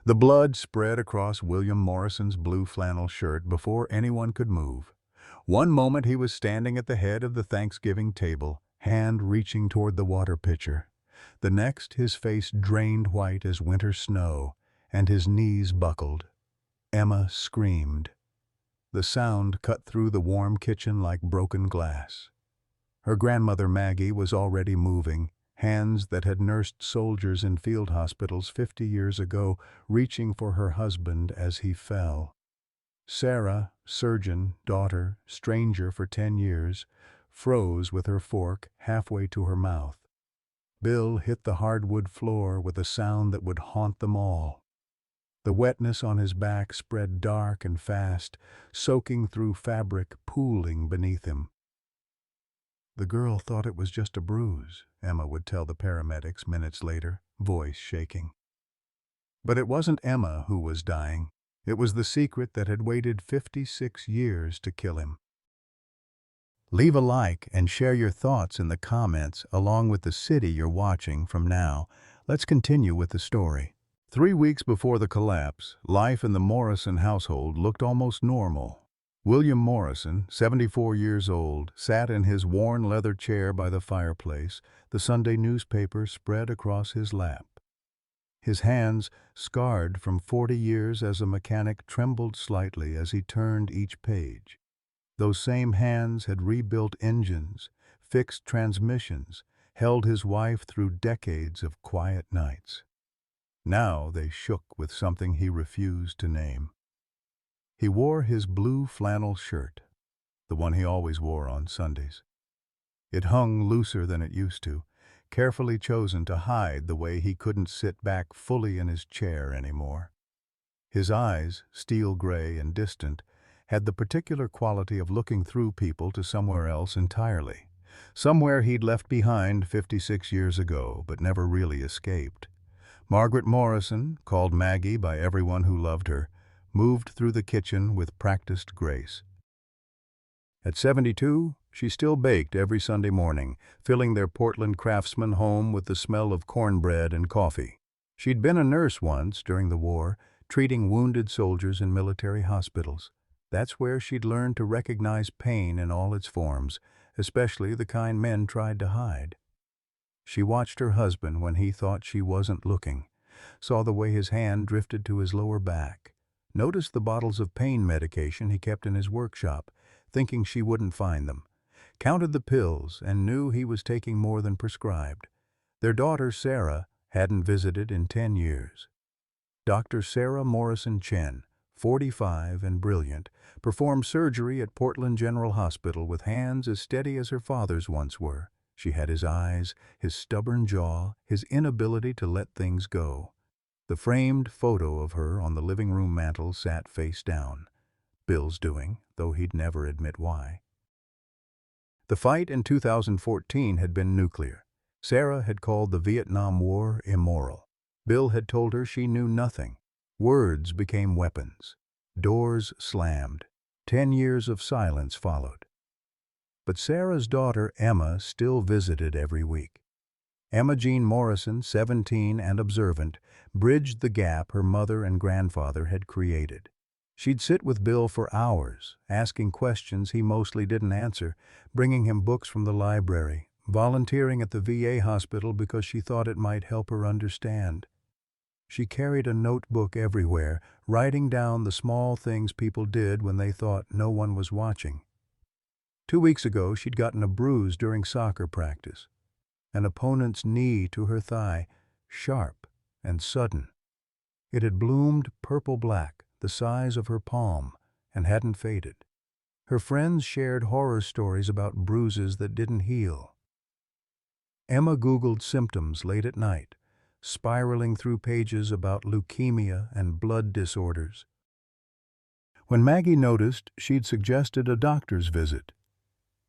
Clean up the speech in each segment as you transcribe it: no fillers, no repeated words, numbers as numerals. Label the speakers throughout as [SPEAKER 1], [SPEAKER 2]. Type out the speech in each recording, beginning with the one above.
[SPEAKER 1] The blood spread across William Morrison's blue flannel shirt before anyone could move. One moment he was standing at the head of the Thanksgiving table, hand reaching toward the water pitcher. The next, his face drained white as winter snow, and his knees buckled. Emma screamed. The sound cut through the warm kitchen like broken glass. Her grandmother Maggie was already moving, hands that had nursed soldiers in field hospitals 50 years ago, reaching for her husband as he fell. Sarah, surgeon, daughter, stranger for 10 years, froze with her fork halfway to her mouth. Bill hit the hardwood floor with a sound that would haunt them all. The wetness on his back spread dark and fast, soaking through fabric, pooling beneath him. The girl thought it was just a bruise, Emma would tell the paramedics minutes later, voice shaking. But it wasn't Emma who was dying. It was the secret that had waited 56 years to kill him. Leave a like and share your thoughts in the comments along with the city you're watching from now. Let's continue with the story. 3 weeks before the collapse, life in the Morrison household looked almost normal. William Morrison, 74 years old, sat in his worn leather chair by the fireplace, the Sunday newspaper spread across his lap. His hands, scarred from 40 years as a mechanic, trembled slightly as he turned each page. Those same hands had rebuilt engines, fixed transmissions, held his wife through decades of quiet nights. Now they shook with something he refused to name. He wore his blue flannel shirt, the one he always wore on Sundays. It hung looser than it used to, carefully chosen to hide the way he couldn't sit back fully in his chair anymore. His eyes, steel gray and distant, had the particular quality of looking through people to somewhere else entirely, somewhere he'd left behind 56 years ago but never really escaped. Margaret Morrison, called Maggie by everyone who loved her, moved through the kitchen with practiced grace. At 72, she still baked every Sunday morning, filling their Portland craftsman home with the smell of cornbread and coffee. She'd been a nurse once during the war, treating wounded soldiers in military hospitals. That's where she'd learned to recognize pain in all its forms, especially the kind men tried to hide. She watched her husband when he thought she wasn't looking, saw the way his hand drifted to his lower back, noticed the bottles of pain medication he kept in his workshop, thinking she wouldn't find them, counted the pills and knew he was taking more than prescribed. Their daughter, Sarah, hadn't visited in 10 years. Dr. Sarah Morrison Chen, 45 and brilliant, performed surgery at Portland General Hospital with hands as steady as her father's once were. She had his eyes, his stubborn jaw, his inability to let things go. The framed photo of her on the living room mantel sat face down. Bill's doing, though he'd never admit why. The fight in 2014 had been nuclear. Sarah had called the Vietnam War immoral. Bill had told her she knew nothing. Words became weapons. Doors slammed. 10 years of silence followed. But Sarah's daughter, Emma, still visited every week. Emma Jean Morrison, 17 and observant, bridged the gap her mother and grandfather had created. She'd sit with Bill for hours, asking questions he mostly didn't answer, bringing him books from the library, volunteering at the VA hospital because she thought it might help her understand. She carried a notebook everywhere, writing down the small things people did when they thought no one was watching. 2 weeks ago, she'd gotten a bruise during soccer practice. An opponent's knee to her thigh, sharp and sudden. It had bloomed purple-black, the size of her palm, and hadn't faded. Her friends shared horror stories about bruises that didn't heal. Emma Googled symptoms late at night, spiraling through pages about leukemia and blood disorders. When Maggie noticed, she'd suggested a doctor's visit.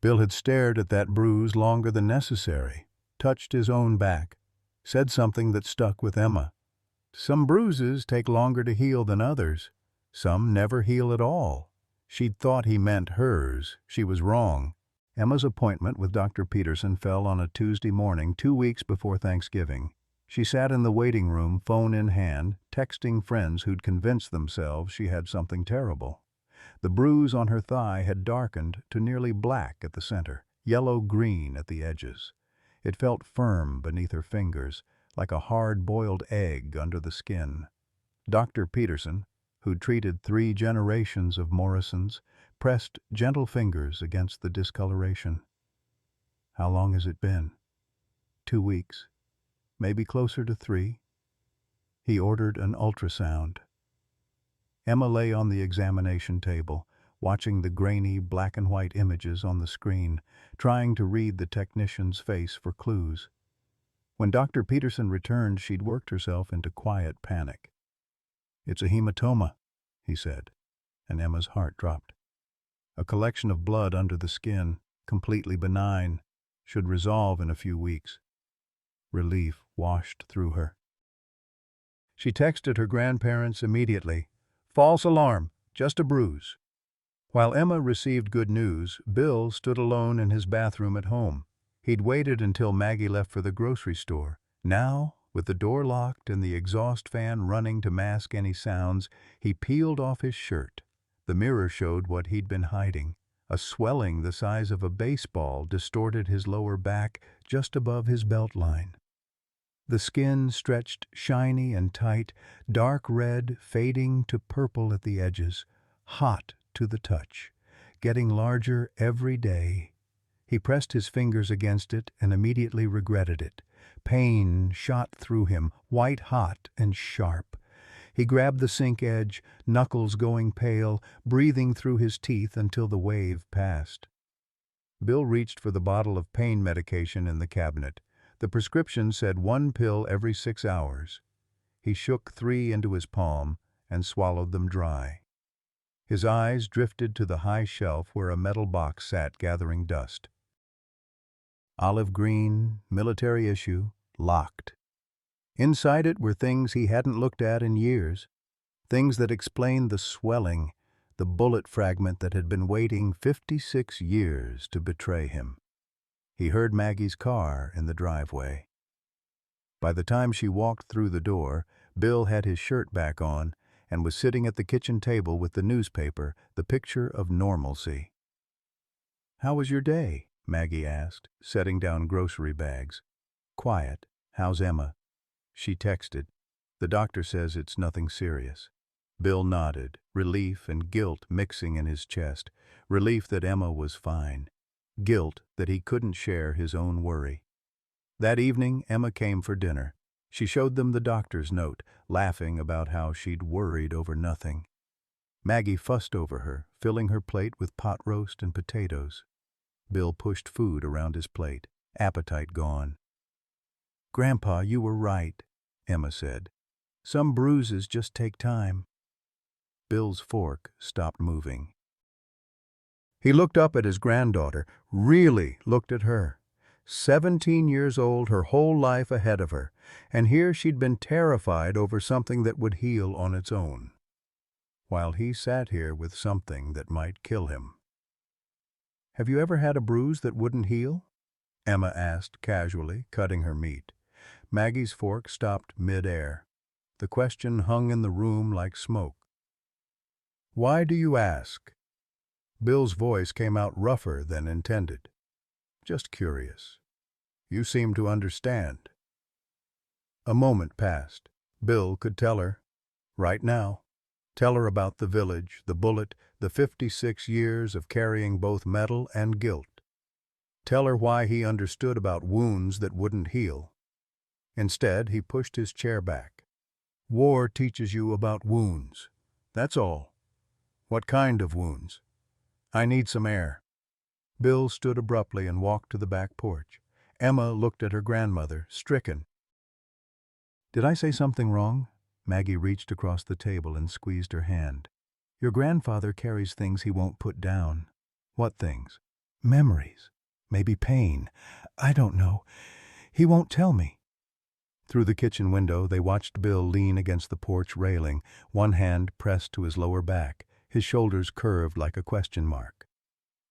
[SPEAKER 1] Bill had stared at that bruise longer than necessary, touched his own back, said something that stuck with Emma. Some bruises take longer to heal than others. Some never heal at all. She'd thought he meant hers. She was wrong. Emma's appointment with Dr. Peterson fell on a Tuesday morning 2 weeks before Thanksgiving. She sat in the waiting room, phone in hand, texting friends who'd convinced themselves she had something terrible. The bruise on her thigh had darkened to nearly black at the center, yellow-green at the edges. It felt firm beneath her fingers, like a hard-boiled egg under the skin. Dr. Peterson, who'd treated 3 generations of Morrisons, pressed gentle fingers against the discoloration. "How long has it been?" "2 weeks. Maybe closer to 3. He ordered an ultrasound. Emma lay on the examination table, watching the grainy black-and-white images on the screen, trying to read the technician's face for clues. When Dr. Peterson returned, she'd worked herself into quiet panic. "It's a hematoma," he said, and Emma's heart dropped. "A collection of blood under the skin, completely benign, should resolve in a few weeks." Relief washed through her. She texted her grandparents immediately. "False alarm, just a bruise." While Emma received good news, Bill stood alone in his bathroom at home. He'd waited until Maggie left for the grocery store. Now, with the door locked and the exhaust fan running to mask any sounds, he peeled off his shirt. The mirror showed what he'd been hiding. A swelling the size of a baseball distorted his lower back just above his belt line. The skin stretched shiny and tight, dark red fading to purple at the edges, hot to the touch, getting larger every day. He pressed his fingers against it and immediately regretted it. Pain shot through him, white-hot and sharp. He grabbed the sink edge, knuckles going pale, breathing through his teeth until the wave passed. Bill reached for the bottle of pain medication in the cabinet. The prescription said 1 pill every 6 hours. He shook 3 into his palm and swallowed them dry. His eyes drifted to the high shelf where a metal box sat gathering dust. Olive green, military issue, locked. Inside it were things he hadn't looked at in years, things that explained the swelling, the bullet fragment that had been waiting 56 years to betray him. He heard Maggie's car in the driveway. By the time she walked through the door, Bill had his shirt back on and was sitting at the kitchen table with the newspaper, the picture of normalcy. "How was your day?" Maggie asked, setting down grocery bags. "Quiet. How's Emma?" She texted. "The doctor says it's nothing serious." Bill nodded, relief and guilt mixing in his chest. Relief that Emma was fine. Guilt that he couldn't share his own worry. That evening, Emma came for dinner. She showed them the doctor's note, laughing about how she'd worried over nothing. Maggie fussed over her, filling her plate with pot roast and potatoes. Bill pushed food around his plate, appetite gone. "Grandpa, you were right," Emma said. "Some bruises just take time." Bill's fork stopped moving. He looked up at his granddaughter, really looked at her. 17 years old, her whole life ahead of her, and here she'd been terrified over something that would heal on its own, while he sat here with something that might kill him. "Have you ever had a bruise that wouldn't heal?" Emma asked casually, cutting her meat. Maggie's fork stopped mid-air. The question hung in the room like smoke. "Why do you ask?" Bill's voice came out rougher than intended. "Just curious. You seem to understand." A moment passed. Bill could tell her. Right now. Tell her about the village, the bullet, the 56 years of carrying both metal and guilt. Tell her why he understood about wounds that wouldn't heal. Instead, he pushed his chair back. "War teaches you about wounds. That's all." "What kind of wounds?" "I need some air." Bill stood abruptly and walked to the back porch. Emma looked at her grandmother, stricken. "Did I say something wrong?" Maggie reached across the table and squeezed her hand. "Your grandfather carries things he won't put down." "What things?" "Memories. Maybe pain. I don't know. He won't tell me." Through the kitchen window, they watched Bill lean against the porch railing, one hand pressed to his lower back, his shoulders curved like a question mark.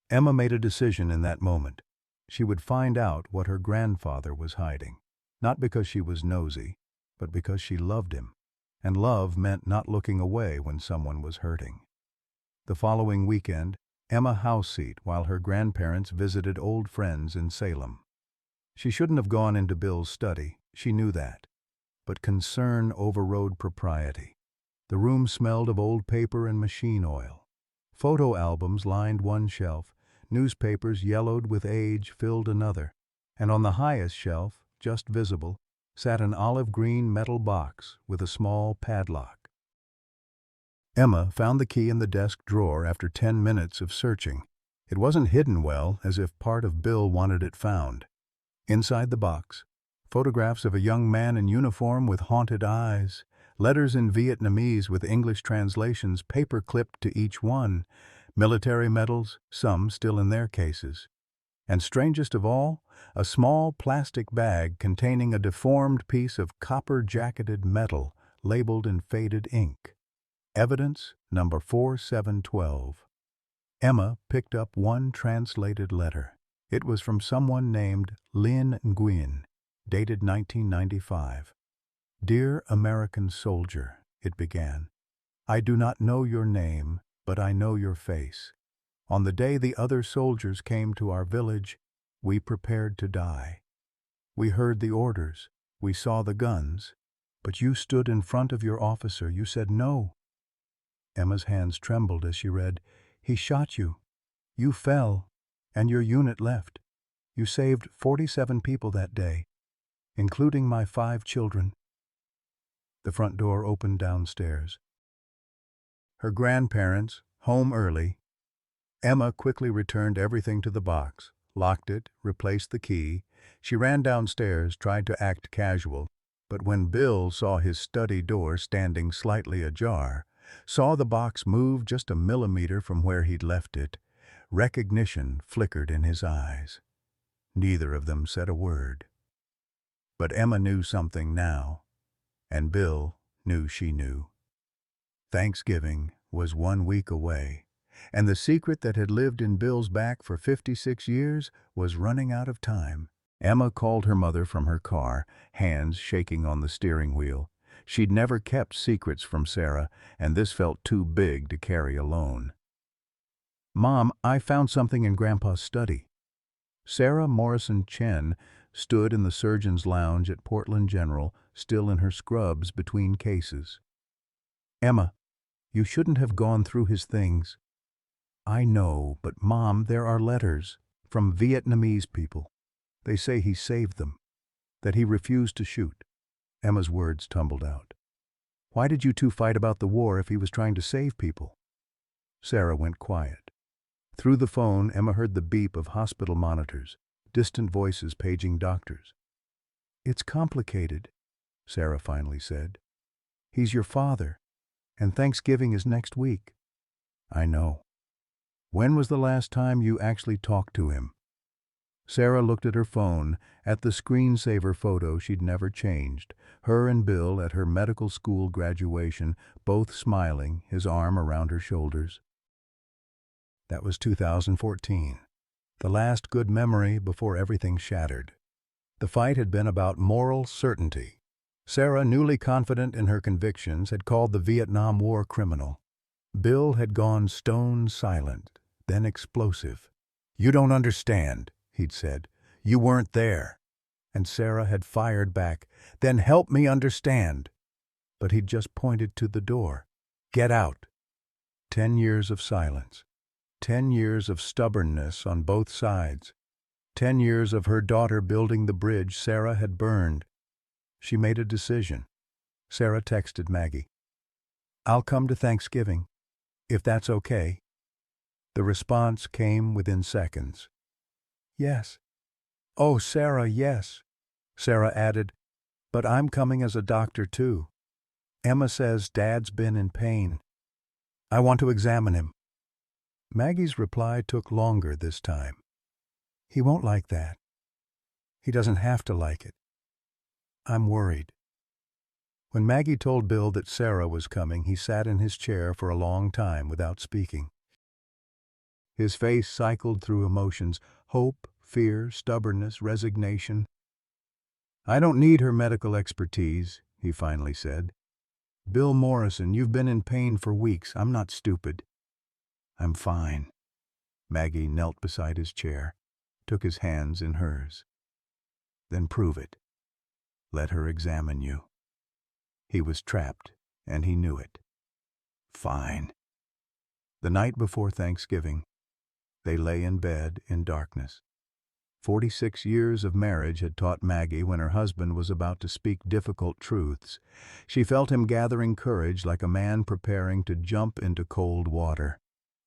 [SPEAKER 1] Emma made a decision in that moment. She would find out what her grandfather was hiding. Not because she was nosy, but because she loved him, and love meant not looking away when someone was hurting. The following weekend, Emma house-seat while her grandparents visited old friends in Salem. She shouldn't have gone into Bill's study, she knew that, but concern overrode propriety. The room smelled of old paper and machine oil. Photo albums lined one shelf, newspapers yellowed with age filled another, and on the highest shelf, just visible, sat an olive-green metal box with a small padlock. Emma found the key in the desk drawer after 10 minutes of searching. It wasn't hidden well, as if part of Bill wanted it found. Inside the box, photographs of a young man in uniform with haunted eyes, letters in Vietnamese with English translations paper-clipped to each one, military medals, some still in their cases. And strangest of all, a small plastic bag containing a deformed piece of copper-jacketed metal labeled in faded ink. Evidence number 4712. Emma picked up one translated letter. It was from someone named Lin Nguyen, dated 1995. "Dear American soldier," it began, "I do not know your name, but I know your face. On the day the other soldiers came to our village, we prepared to die. We heard the orders, we saw the guns, but you stood in front of your officer, you said no." Emma's hands trembled as she read, "He shot you. You fell, and your unit left. You saved 47 people that day, including my 5 children." The front door opened downstairs. Her grandparents, home early. Emma quickly returned everything to the box, locked it, replaced the key. She ran downstairs, tried to act casual, but when Bill saw his study door standing slightly ajar, saw the box move just a millimeter from where he'd left it, recognition flickered in his eyes. Neither of them said a word. But Emma knew something now, and Bill knew she knew. Thanksgiving was 1 week away, and the secret that had lived in Bill's back for 56 years was running out of time. Emma called her mother from her car, hands shaking on the steering wheel. She'd never kept secrets from Sarah, and this felt too big to carry alone. "Mom, I found something in Grandpa's study." Sarah Morrison Chen stood in the surgeon's lounge at Portland General, still in her scrubs between cases. "Emma, you shouldn't have gone through his things." "I know, but Mom, there are letters from Vietnamese people. They say he saved them, that he refused to shoot." Emma's words tumbled out. "Why did you two fight about the war if he was trying to save people?" Sarah went quiet. Through the phone, Emma heard the beep of hospital monitors, distant voices paging doctors. "It's complicated," Sarah finally said. "He's your father, and Thanksgiving is next week." "I know. When was the last time you actually talked to him?" Sarah looked at her phone, at the screensaver photo she'd never changed, her and Bill at her medical school graduation, both smiling, his arm around her shoulders. That was 2014, the last good memory before everything shattered. The fight had been about moral certainty. Sarah, newly confident in her convictions, had called the Vietnam War criminal. Bill had gone stone silent, then explosive. "You don't understand," he'd said. "You weren't there." And Sarah had fired back, "Then help me understand." But he'd just pointed to the door. "Get out." 10 years of silence. 10 years of stubbornness on both sides. 10 years of her daughter building the bridge Sarah had burned. She made a decision. Sarah texted Maggie, "I'll come to Thanksgiving, if that's okay." The response came within seconds. "Yes." "Oh, Sarah, yes." Sarah added, "But I'm coming as a doctor too. Emma says Dad's been in pain. I want to examine him." Maggie's reply took longer this time. "He won't like that. He doesn't have to like it. I'm worried." When Maggie told Bill that Sarah was coming, he sat in his chair for a long time without speaking. His face cycled through emotions: hope, fear, stubbornness, resignation. "I don't need her medical expertise," he finally said. "Bill Morrison, you've been in pain for weeks. I'm not stupid." "I'm fine." Maggie knelt beside his chair, took his hands in hers. "Then prove it. Let her examine you." He was trapped, and he knew it. "Fine." The night before Thanksgiving, they lay in bed in darkness. 46 years of marriage had taught Maggie when her husband was about to speak difficult truths. She felt him gathering courage like a man preparing to jump into cold water.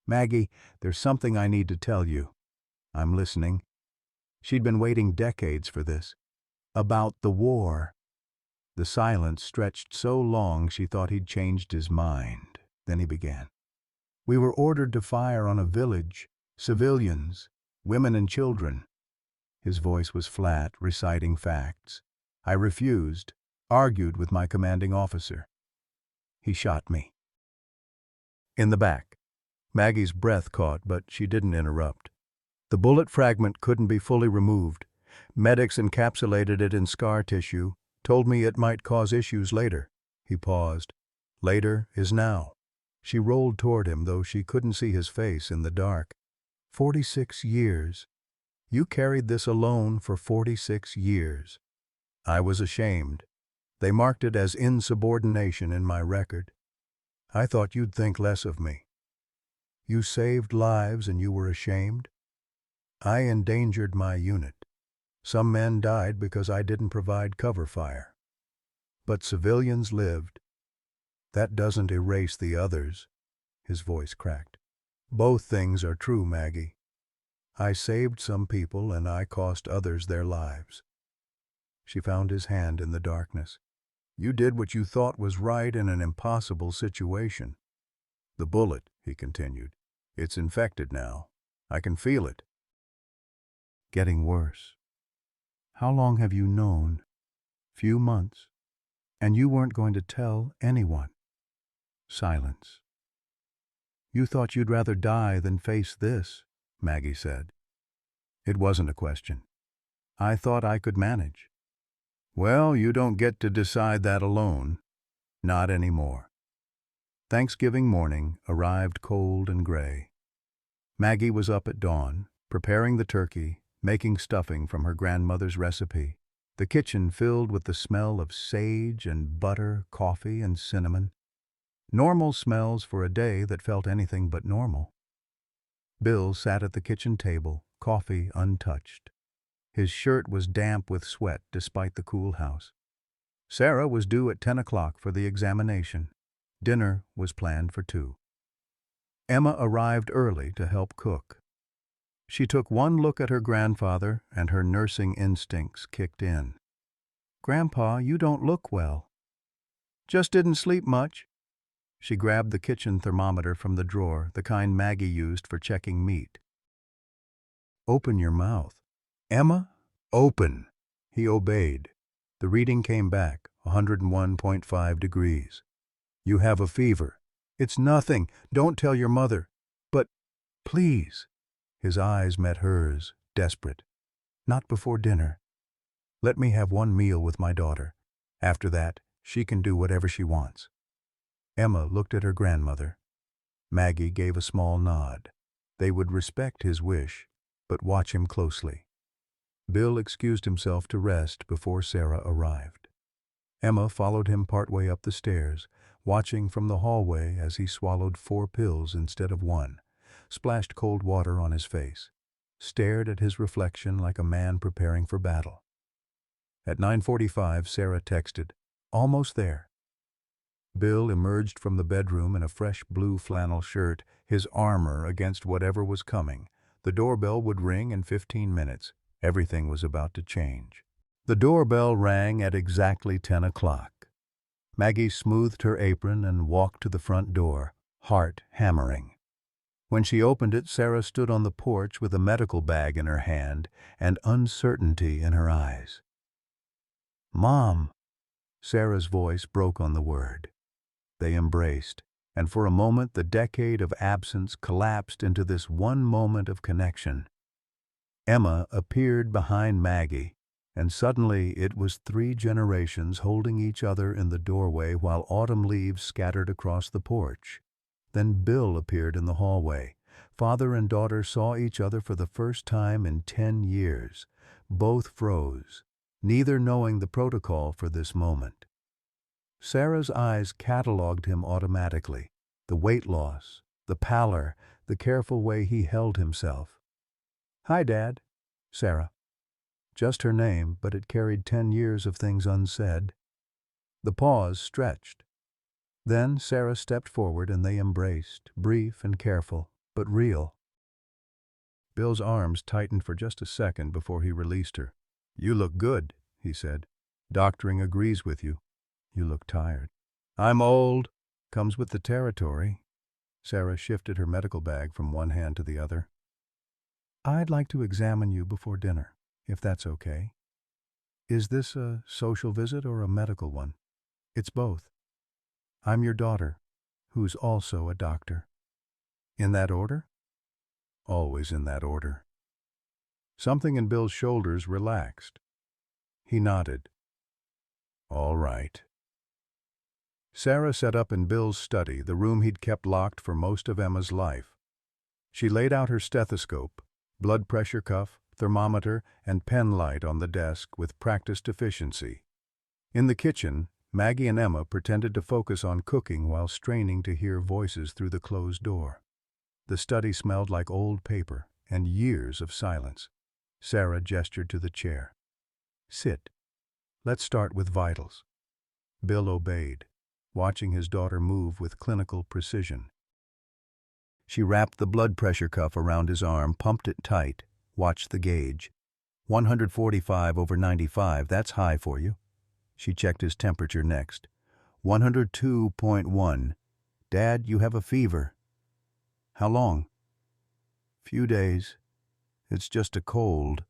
[SPEAKER 1] "Maggie, there's something I need to tell you." "I'm listening." She'd been waiting decades for this. "About the war." The silence stretched so long she thought he'd changed his mind. Then he began. "We were ordered to fire on a village. Civilians, women and children." His voice was flat, reciting facts. "I refused, argued with my commanding officer. He shot me." In the back. Maggie's breath caught, but she didn't interrupt. "The bullet fragment couldn't be fully removed. Medics encapsulated it in scar tissue, told me it might cause issues later." He paused. "Later is now." She rolled toward him, though she couldn't see his face in the dark. 46 years. You carried this alone for 46 years. I was ashamed. They marked it as insubordination in my record. I thought you'd think less of me. You saved lives and you were ashamed? I endangered my unit. Some men died because I didn't provide cover fire. But civilians lived. That doesn't erase the others." His voice cracked. "Both things are true, Maggie. I saved some people and I cost others their lives." She found his hand in the darkness. "You did what you thought was right in an impossible situation." "The bullet," he continued. "It's infected now. I can feel it." "Getting worse. How long have you known?" "Few months. And you weren't going to tell anyone." Silence. "You thought you'd rather die than face this," Maggie said. It wasn't a question. "I thought I could manage." "Well, you don't get to decide that alone. Not anymore." Thanksgiving morning arrived cold and gray. Maggie was up at dawn, preparing the turkey, making stuffing from her grandmother's recipe, the kitchen filled with the smell of sage and butter, coffee and cinnamon. Normal smells for a day that felt anything but normal. Bill sat at the kitchen table, coffee untouched. His shirt was damp with sweat despite the cool house. Sarah was due at 10 o'clock for the examination. Dinner was planned for 2. Emma arrived early to help cook. She took one look at her grandfather and her nursing instincts kicked in. "Grandpa, you don't look well." "Just didn't sleep much." She grabbed the kitchen thermometer from the drawer, the kind Maggie used for checking meat. "Open your mouth." "Emma, open." He obeyed. The reading came back, 101.5 degrees. "You have a fever." "It's nothing. Don't tell your mother." "But, please." His eyes met hers, desperate. "Not before dinner. Let me have one meal with my daughter. After that, she can do whatever she wants." Emma looked at her grandmother. Maggie gave a small nod. They would respect his wish, but watch him closely. Bill excused himself to rest before Sarah arrived. Emma followed him partway up the stairs, watching from the hallway as he swallowed 4 pills instead of 1, splashed cold water on his face, stared at his reflection like a man preparing for battle. At 9:45, Sarah texted, "Almost there." Bill emerged from the bedroom in a fresh blue flannel shirt, his armor against whatever was coming. The doorbell would ring in 15 minutes. Everything was about to change. The doorbell rang at exactly 10 o'clock. Maggie smoothed her apron and walked to the front door, heart hammering. When she opened it, Sarah stood on the porch with a medical bag in her hand and uncertainty in her eyes. "Mom!" Sarah's voice broke on the word. They embraced, and for a moment the decade of absence collapsed into this one moment of connection. Emma appeared behind Maggie, And suddenly it was 3 generations holding each other in the doorway while autumn leaves scattered across the porch. Then Bill appeared in the hallway. Father and daughter saw each other for the first time in 10 years. Both froze, neither knowing the protocol for this moment. Sarah's eyes catalogued him automatically. The weight loss, the pallor, the careful way he held himself. "Hi, Dad." Sarah. Just her name, but it carried 10 years of things unsaid. The pause stretched. Then Sarah stepped forward and they embraced, brief and careful, but real. Bill's arms tightened for just a second before he released her. "You look good," he said. "Doctoring agrees with you. You look tired." "I'm old." "Comes with the territory." Sarah shifted her medical bag from one hand to the other. "I'd like to examine you before dinner, if that's okay." "Is this a social visit or a medical one?" "It's both. I'm your daughter, who's also a doctor." "In that order?" "Always in that order." Something in Bill's shoulders relaxed. He nodded. "All right." Sarah set up in Bill's study, the room he'd kept locked for most of Emma's life. She laid out her stethoscope, blood pressure cuff, thermometer, and pen light on the desk with practiced efficiency. In the kitchen, Maggie and Emma pretended to focus on cooking while straining to hear voices through the closed door. The study smelled like old paper and years of silence. Sarah gestured to the chair. "Sit. Let's start with vitals." Bill obeyed, watching his daughter move with clinical precision. She wrapped the blood pressure cuff around his arm, pumped it tight, watched the gauge. 145/95, that's high for you. She checked his temperature next. 102.1. "Dad, you have a fever." "How long?" "Few days. It's just a cold.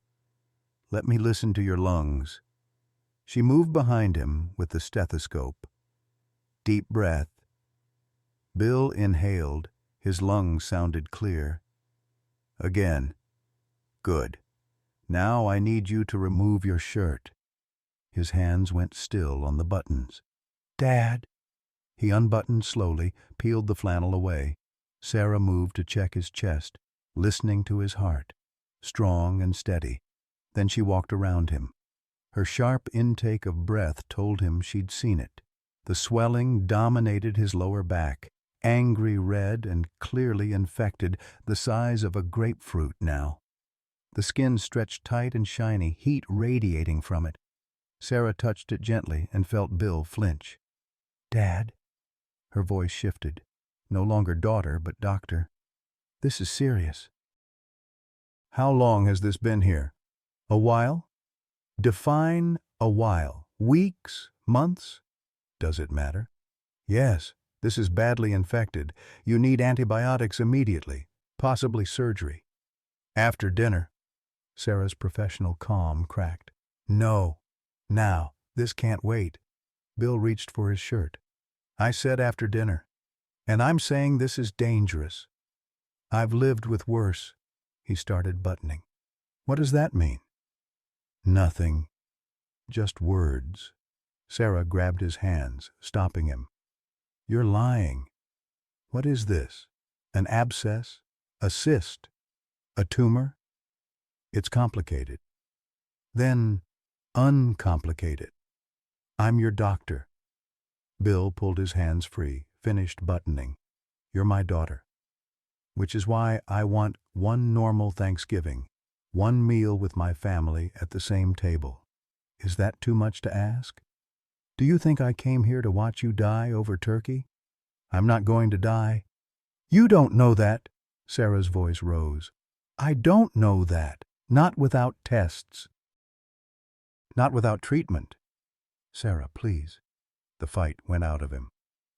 [SPEAKER 1] Let me listen to your lungs." She moved behind him with the stethoscope. Deep breath. Bill inhaled. His lungs sounded clear. Again. "Good. Now I need you to remove your shirt." His hands went still on the buttons. "Dad." He unbuttoned slowly, peeled the flannel away. Sarah moved to check his chest, listening to his heart. Strong and steady. Then she walked around him. Her sharp intake of breath told him she'd seen it. The swelling dominated his lower back, angry red and clearly infected, the size of a grapefruit now. The skin stretched tight and shiny, heat radiating from it. Sarah touched it gently and felt Bill flinch. "Dad." Her voice shifted. No longer daughter, but doctor. "This is serious." "How long has this been here?" "A while." "Define a while. Weeks? Months?" "Does it matter?" "Yes. This is badly infected. You need antibiotics immediately, possibly surgery." "After dinner." Sarah's professional calm cracked. "No. Now. This can't wait." Bill reached for his shirt. "I said after dinner. And I'm saying this is dangerous." "I've lived with worse." He started buttoning. "What does that mean?" "Nothing. Just words." Sarah grabbed his hands, stopping him. "You're lying. What is this? An abscess? A cyst? A tumor?" "It's complicated." "Then uncomplicate it. I'm your doctor." Bill pulled his hands free, finished buttoning. "You're my daughter. Which is why I want one normal Thanksgiving, one meal with my family at the same table. Is that too much to ask? Do you think I came here to watch you die over turkey? I'm not going to die." "You don't know that." Sarah's voice rose. "I don't know that. Not without tests. Not without treatment." "Sarah, please." The fight went out of him.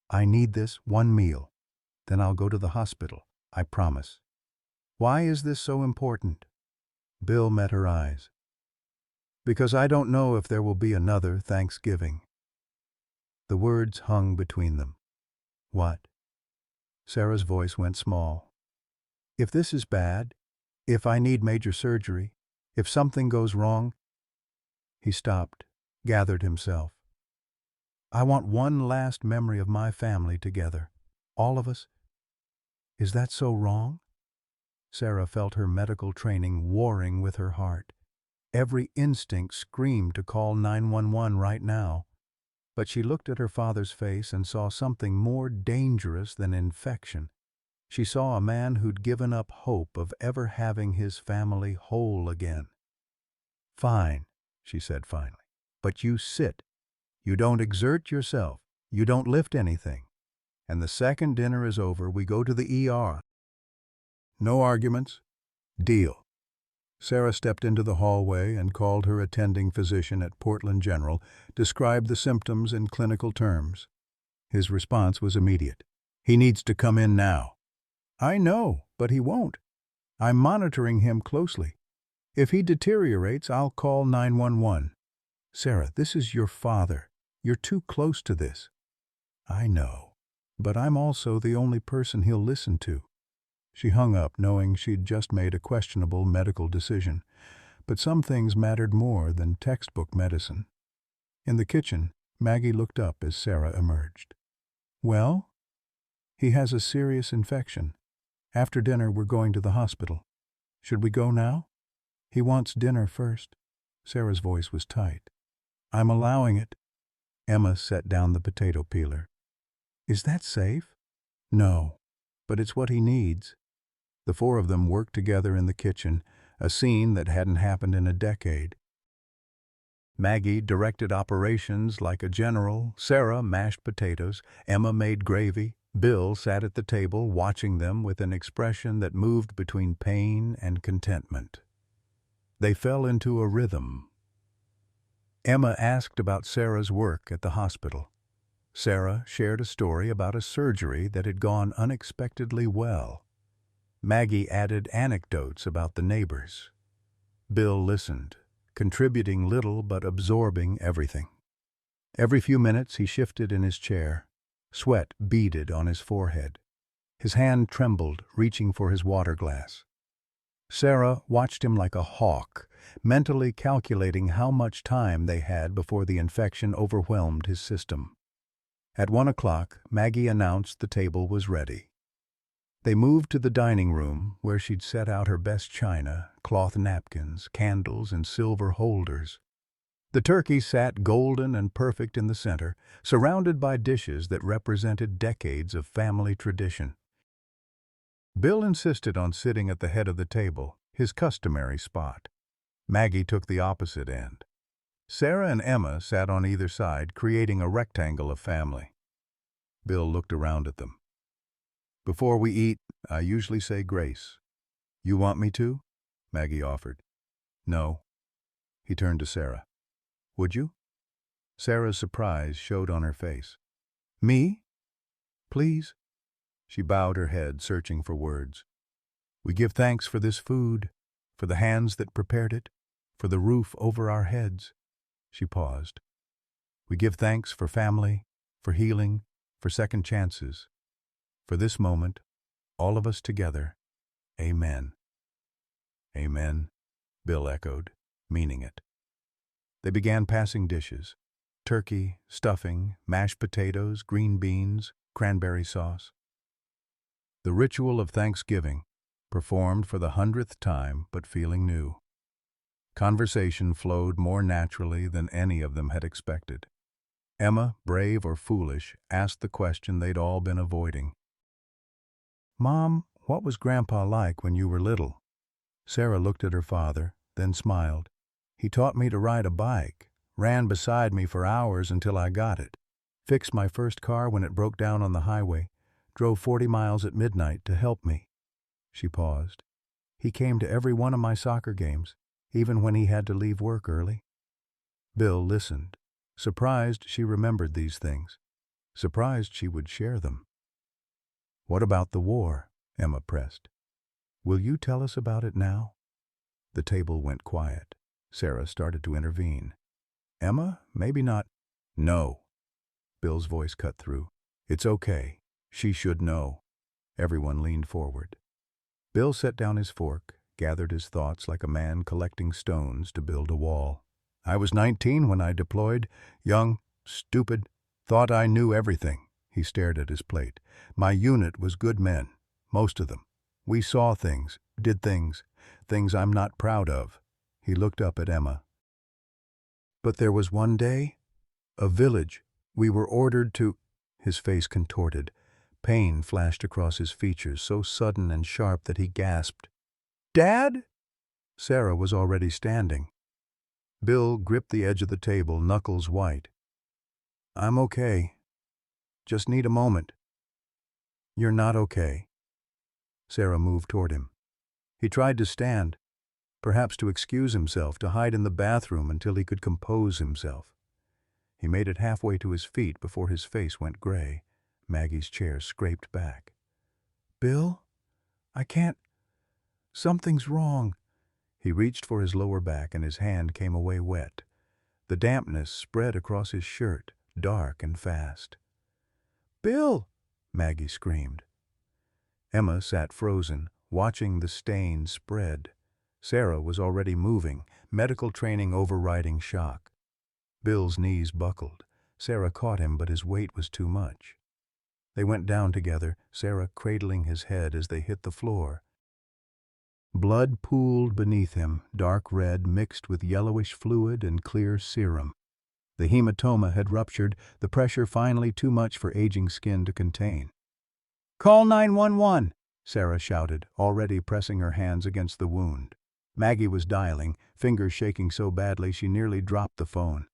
[SPEAKER 1] "I need this one meal. Then I'll go to the hospital. I promise." "Why is this so important?" Bill met her eyes. "Because I don't know if there will be another Thanksgiving." The words hung between them. "What?" Sarah's voice went small. "If this is bad, if I need major surgery, if something goes wrong." He stopped, gathered himself. I want one last memory of my family together. All of us. Is that so wrong? Sarah felt her medical training warring with her heart. Every instinct screamed to call 911 right now. But she looked at her father's face and saw something more dangerous than infection. She saw a man who'd given up hope of ever having his family whole again. Fine, she said finally. But you sit. You don't exert yourself. You don't lift anything. And the second dinner is over, we go to the ER. No arguments. Deal. Sarah stepped into the hallway and called her attending physician at Portland General, described the symptoms in clinical terms. His response was immediate. He needs to come in now. I know, but he won't. I'm monitoring him closely. If he deteriorates, I'll call 911. Sarah, this is your father. You're too close to this. I know, but I'm also the only person he'll listen to. She hung up, knowing she'd just made a questionable medical decision. But some things mattered more than textbook medicine. In the kitchen, Maggie looked up as Sarah emerged. Well? He has a serious infection. After dinner, we're going to the hospital. Should we go now? He wants dinner first. Sarah's voice was tight. I'm allowing it. Emma set down the potato peeler. Is that safe? No, but it's what he needs. The four of them worked together in the kitchen, a scene that hadn't happened in a decade. Maggie directed operations like a general, Sarah mashed potatoes, Emma made gravy, Bill sat at the table watching them with an expression that moved between pain and contentment. They fell into a rhythm. Emma asked about Sarah's work at the hospital. Sarah shared a story about a surgery that had gone unexpectedly well. Maggie added anecdotes about the neighbors. Bill listened, contributing little but absorbing everything. Every few minutes he shifted in his chair. Sweat beaded on his forehead. His hand trembled, reaching for his water glass. Sarah watched him like a hawk, mentally calculating how much time they had before the infection overwhelmed his system. At 1 o'clock, Maggie announced the table was ready. They moved to the dining room, where she'd set out her best china, cloth napkins, candles, and silver holders. The turkey sat golden and perfect in the center, surrounded by dishes that represented decades of family tradition. Bill insisted on sitting at the head of the table, his customary spot. Maggie took the opposite end. Sarah and Emma sat on either side, creating a rectangle of family. Bill looked around at them. Before we eat, I usually say grace. You want me to? Maggie offered. No. He turned to Sarah. Would you? Sarah's surprise showed on her face. Me? Please? She bowed her head, searching for words. We give thanks for this food, for the hands that prepared it, for the roof over our heads. She paused. We give thanks for family, for healing, for second chances. For this moment, all of us together, amen. Amen, Bill echoed, meaning it. They began passing dishes: turkey, stuffing, mashed potatoes, green beans, cranberry sauce. The ritual of Thanksgiving, performed for the 100th time but feeling new. Conversation flowed more naturally than any of them had expected. Emma, brave or foolish, asked the question they'd all been avoiding. Mom, what was Grandpa like when you were little? Sarah looked at her father, then smiled. He taught me to ride a bike, ran beside me for hours until I got it, fixed my first car when it broke down on the highway, drove 40 miles at midnight to help me. She paused. He came to every one of my soccer games, even when he had to leave work early. Bill listened, surprised she remembered these things, surprised she would share them. What about the war? Emma pressed. Will you tell us about it now? The table went quiet. Sarah started to intervene. Emma, maybe not. No. Bill's voice cut through. It's okay. She should know. Everyone leaned forward. Bill set down his fork, gathered his thoughts like a man collecting stones to build a wall. I was 19 when I deployed. Young, stupid, thought I knew everything. He stared at his plate. My unit was good men, most of them. We saw things, did things I'm not proud of. He looked up at Emma. But there was one day, a village. We were ordered to... His face contorted. Pain flashed across his features, so sudden and sharp that he gasped. "Dad?" Sarah was already standing. Bill gripped the edge of the table, knuckles white. "I'm okay. Just need a moment." "You're not okay." Sarah moved toward him. He tried to stand, perhaps to excuse himself, to hide in the bathroom until he could compose himself. He made it halfway to his feet before his face went gray. Maggie's chair scraped back. "Bill? I can't... Something's wrong." He reached for his lower back and his hand came away wet. The dampness spread across his shirt, dark and fast. "Bill!" Maggie screamed. Emma sat frozen, watching the stain spread. Sarah was already moving, medical training overriding shock. Bill's knees buckled. Sarah caught him, but his weight was too much. They went down together, Sarah cradling his head as they hit the floor. Blood pooled beneath him, dark red mixed with yellowish fluid and clear serum. The hematoma had ruptured, the pressure finally too much for aging skin to contain. "Call 911!" Sarah shouted, already pressing her hands against the wound. Maggie was dialing, fingers shaking so badly she nearly dropped the phone.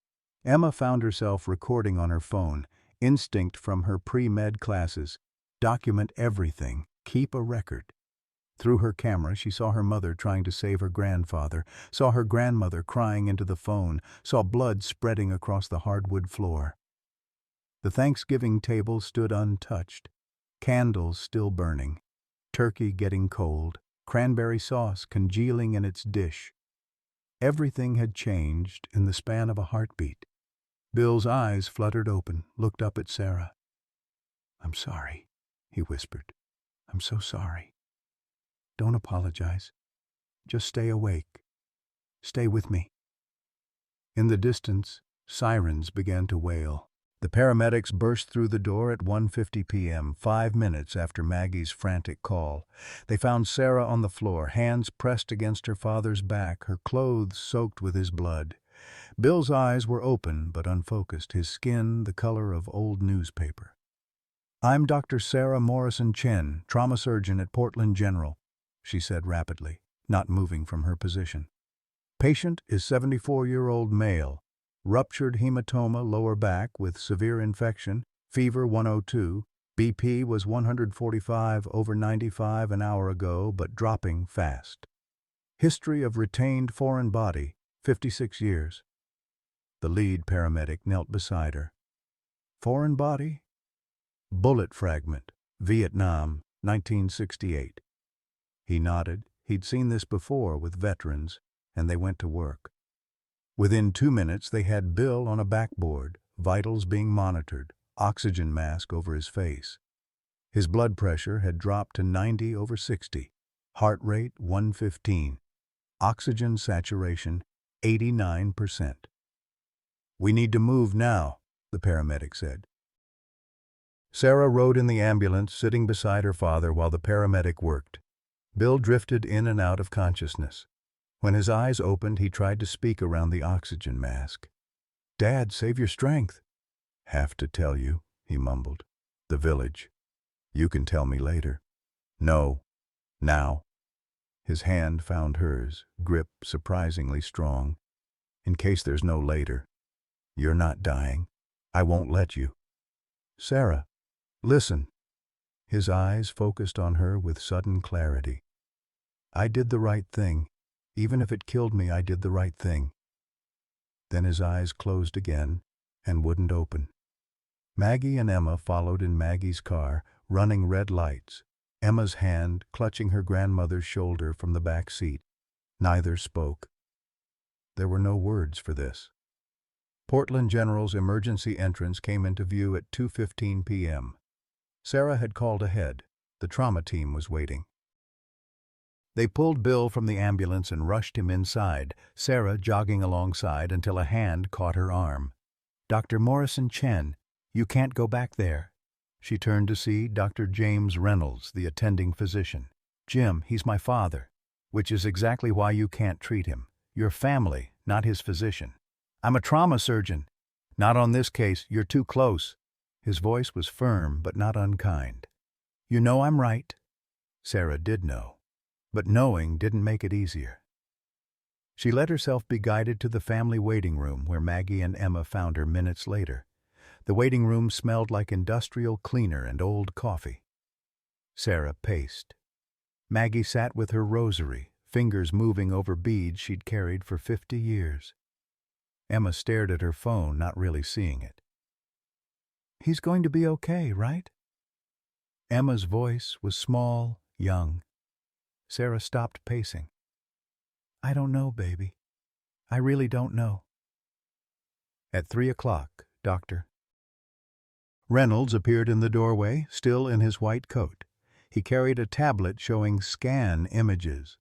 [SPEAKER 1] Emma found herself recording on her phone, instinct from her pre-med classes. Document everything, keep a record. Through her camera, she saw her mother trying to save her grandfather, saw her grandmother crying into the phone, saw blood spreading across the hardwood floor. The Thanksgiving table stood untouched, candles still burning, turkey getting cold, cranberry sauce congealing in its dish. Everything had changed in the span of a heartbeat. Bill's eyes fluttered open, looked up at Sarah. "I'm sorry," he whispered. "I'm so sorry. Don't apologize. Just stay awake. Stay with me." In the distance, sirens began to wail. The paramedics burst through the door at 1:50 p.m., 5 minutes after Maggie's frantic call. They found Sarah on the floor, hands pressed against her father's back, her clothes soaked with his blood. Bill's eyes were open but unfocused, his skin the color of old newspaper. "I'm Dr. Sarah Morrison Chen, trauma surgeon at Portland General," she said rapidly, not moving from her position. "Patient is 74-year-old male, ruptured hematoma lower back with severe infection, fever 102, BP was 145 over 95 an hour ago but dropping fast. History of retained foreign body, 56 years. The lead paramedic knelt beside her. "Foreign body?" "Bullet fragment, Vietnam, 1968. He nodded. He'd seen this before with veterans, and they went to work. Within 2 minutes, they had Bill on a backboard, vitals being monitored, oxygen mask over his face. His blood pressure had dropped to 90 over 60, heart rate 115, oxygen saturation 89%. "We need to move now," the paramedic said. Sarah rode in the ambulance, sitting beside her father while the paramedic worked. Bill drifted in and out of consciousness. When his eyes opened, he tried to speak around the oxygen mask. "Dad, save your strength." "Have to tell you," he mumbled. "The village. You can tell me later." "No. Now." His hand found hers, grip surprisingly strong. "In case there's no later. You're not dying. I won't let you." "Sarah, listen." His eyes focused on her with sudden clarity. "I did the right thing. Even if it killed me, I did the right thing." Then his eyes closed again and wouldn't open. Maggie and Emma followed in Maggie's car, running red lights, Emma's hand clutching her grandmother's shoulder from the back seat. Neither spoke. There were no words for this. Portland General's emergency entrance came into view at 2:15 p.m. Sarah had called ahead. The trauma team was waiting. They pulled Bill from the ambulance and rushed him inside, Sarah jogging alongside until a hand caught her arm. "Dr. Morrison Chen, you can't go back there." She turned to see Dr. James Reynolds, the attending physician. "Jim, he's my father, which is exactly why you can't treat him. Your family, not his physician." "I'm a trauma surgeon." "Not on this case, you're too close." His voice was firm but not unkind. "You know I'm right." Sarah did know, but knowing didn't make it easier. She let herself be guided to the family waiting room where Maggie and Emma found her minutes later. The waiting room smelled like industrial cleaner and old coffee. Sarah paced. Maggie sat with her rosary, fingers moving over beads she'd carried for 50 years. Emma stared at her phone, not really seeing it. "He's going to be okay, right?" Emma's voice was small, young. Sarah stopped pacing. "I don't know, baby. I really don't know." At 3 o'clock, Dr. Reynolds appeared in the doorway, still in his white coat. He carried a tablet showing scan images.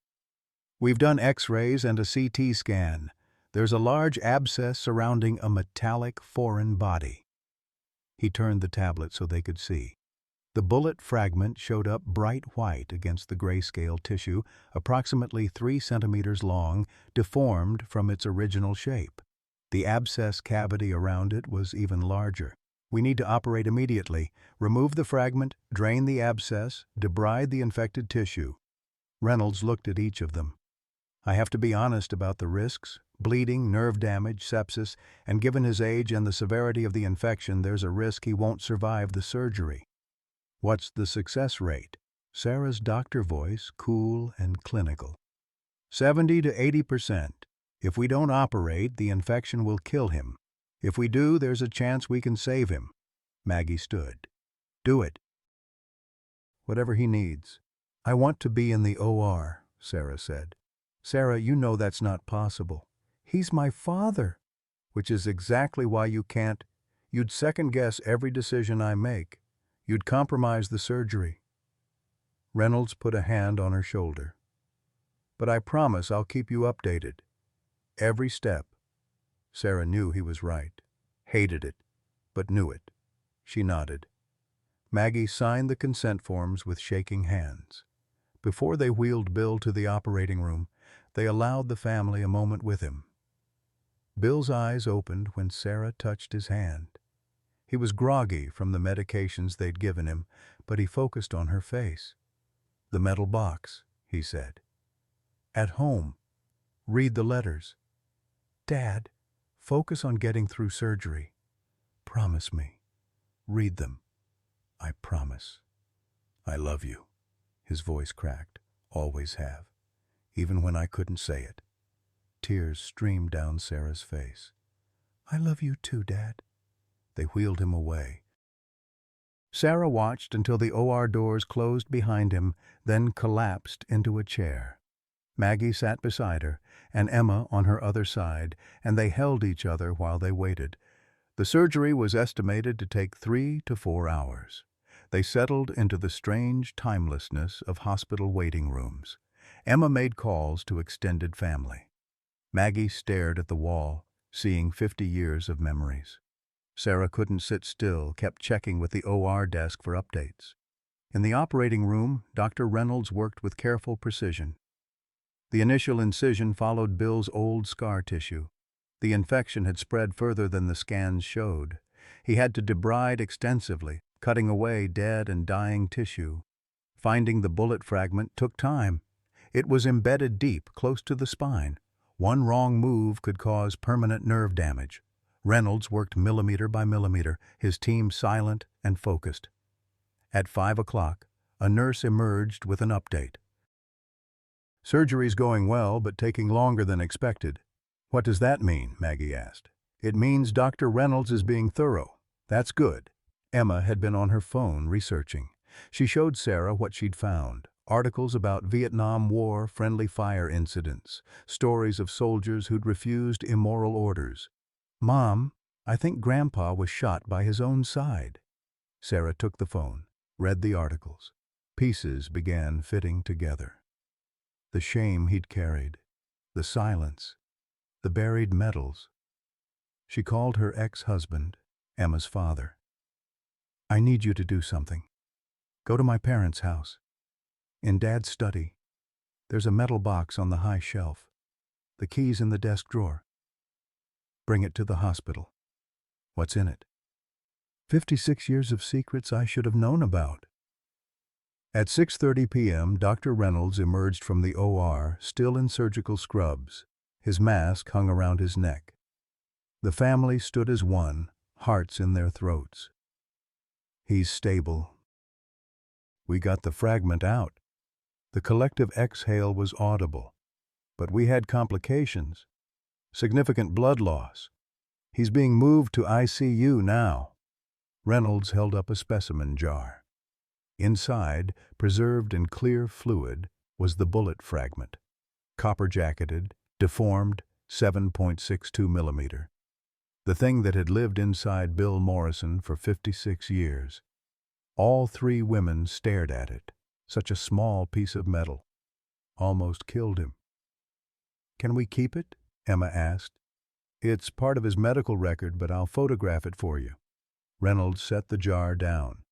[SPEAKER 1] "We've done X-rays and a CT scan. There's a large abscess surrounding a metallic foreign body." He turned the tablet so they could see. The bullet fragment showed up bright white against the grayscale tissue, approximately 3 centimeters long, deformed from its original shape. The abscess cavity around it was even larger. "We need to operate immediately. Remove the fragment, drain the abscess, debride the infected tissue." Reynolds looked at each of them. "I have to be honest about the risks. Bleeding, nerve damage, sepsis, and given his age and the severity of the infection, there's a risk he won't survive the surgery." "What's the success rate?" Sarah's doctor voice, cool and clinical. 70 to 80%. If we don't operate, the infection will kill him. If we do, there's a chance we can save him." Maggie stood. "Do it." "Whatever he needs." "I want to be in the OR," Sarah said. "Sarah, you know that's not possible." "He's my father." "Which is exactly why you can't. You'd second-guess every decision I make. You'd compromise the surgery." Reynolds put a hand on her shoulder. "But I promise I'll keep you updated. Every step." Sarah knew he was right. Hated it, but knew it. She nodded. Maggie signed the consent forms with shaking hands. Before they wheeled Bill to the operating room, they allowed the family a moment with him. Bill's eyes opened when Sarah touched his hand. He was groggy from the medications they'd given him, but he focused on her face. "The metal box," he said. "At home. Read the letters." "Dad, focus on getting through surgery. Promise me. Read them." "I promise. I love you." His voice cracked. "Always have. Even when I couldn't say it." Tears streamed down Sarah's face. "I love you too, Dad." They wheeled him away. Sarah watched until the OR doors closed behind him, then collapsed into a chair. Maggie sat beside her, and Emma on her other side, and they held each other while they waited. The surgery was estimated to take 3 to 4 hours. They settled into the strange timelessness of hospital waiting rooms. Emma made calls to extended family. Maggie stared at the wall, seeing 50 years of memories. Sarah couldn't sit still, kept checking with the OR desk for updates. In the operating room, Dr. Reynolds worked with careful precision. The initial incision followed Bill's old scar tissue. The infection had spread further than the scans showed. He had to debride extensively, cutting away dead and dying tissue. Finding the bullet fragment took time. It was embedded deep, close to the spine. One wrong move could cause permanent nerve damage. Reynolds worked millimeter by millimeter, his team silent and focused. At 5 o'clock, a nurse emerged with an update. "Surgery's going well, but taking longer than expected." "What does that mean?" Maggie asked. "It means Dr. Reynolds is being thorough. That's good." Emma had been on her phone researching. She showed Sarah what she'd found. Articles about Vietnam War friendly fire incidents, stories of soldiers who'd refused immoral orders. "Mom, I think Grandpa was shot by his own side." Sarah took the phone, read the articles. Pieces began fitting together. The shame he'd carried, the silence, the buried medals. She called her ex-husband, Emma's father. "I need you to do something. Go to my parents' house. In Dad's study, there's a metal box on the high shelf. The key's in the desk drawer. Bring it to the hospital." "What's in it?" 56 years of secrets I should have known about. At 6:30 p.m., Dr. Reynolds emerged from the OR, still in surgical scrubs. His mask hung around his neck. The family stood as one, hearts in their throats. "He's stable." We got the fragment out. The collective exhale was audible. But we had complications. Significant blood loss. He's being moved to ICU now. Reynolds held up a specimen jar. Inside, preserved in clear fluid, was the bullet fragment. Copper-jacketed, deformed, 7.62 millimeter. The thing that had lived inside Bill Morrison for 56 years. All three women stared at it. Such a small piece of metal. Almost killed him. "Can we keep it?" Emma asked. "It's part of his medical record, but I'll photograph it for you." Reynolds set the jar down.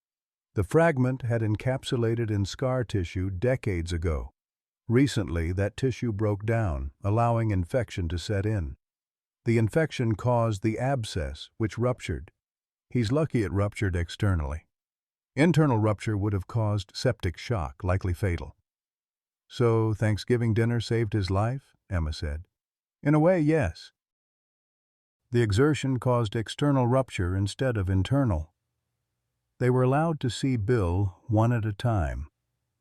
[SPEAKER 1] The fragment had encapsulated in scar tissue decades ago. Recently, that tissue broke down, allowing infection to set in. The infection caused the abscess, which ruptured. He's lucky it ruptured externally. Internal rupture would have caused septic shock, likely fatal. "So Thanksgiving dinner saved his life?" Emma said. "In a way, yes. The exertion caused external rupture instead of internal." They were allowed to see Bill one at a time.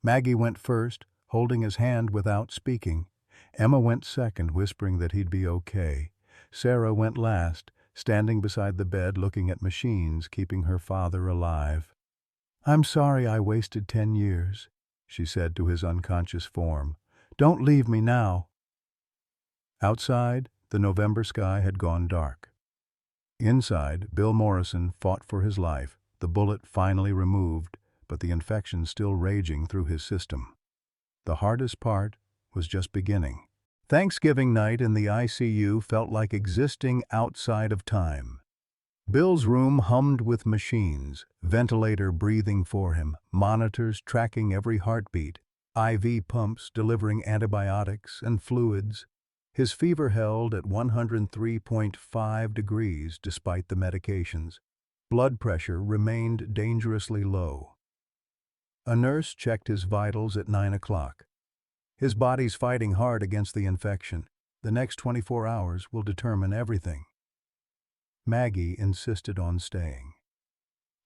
[SPEAKER 1] Maggie went first, holding his hand without speaking. Emma went second, whispering that he'd be okay. Sarah went last, standing beside the bed looking at machines, keeping her father alive. "I'm sorry I wasted 10 years, she said to his unconscious form. "Don't leave me now." Outside, the November sky had gone dark. Inside, Bill Morrison fought for his life, the bullet finally removed, but the infection still raging through his system. The hardest part was just beginning. Thanksgiving night in the ICU felt like existing outside of time. Bill's room hummed with machines, ventilator breathing for him, monitors tracking every heartbeat, IV pumps delivering antibiotics and fluids. His fever held at 103.5 degrees despite the medications. Blood pressure remained dangerously low. A nurse checked his vitals at 9 o'clock. "His body's fighting hard against the infection. The next 24 hours will determine everything." Maggie insisted on staying.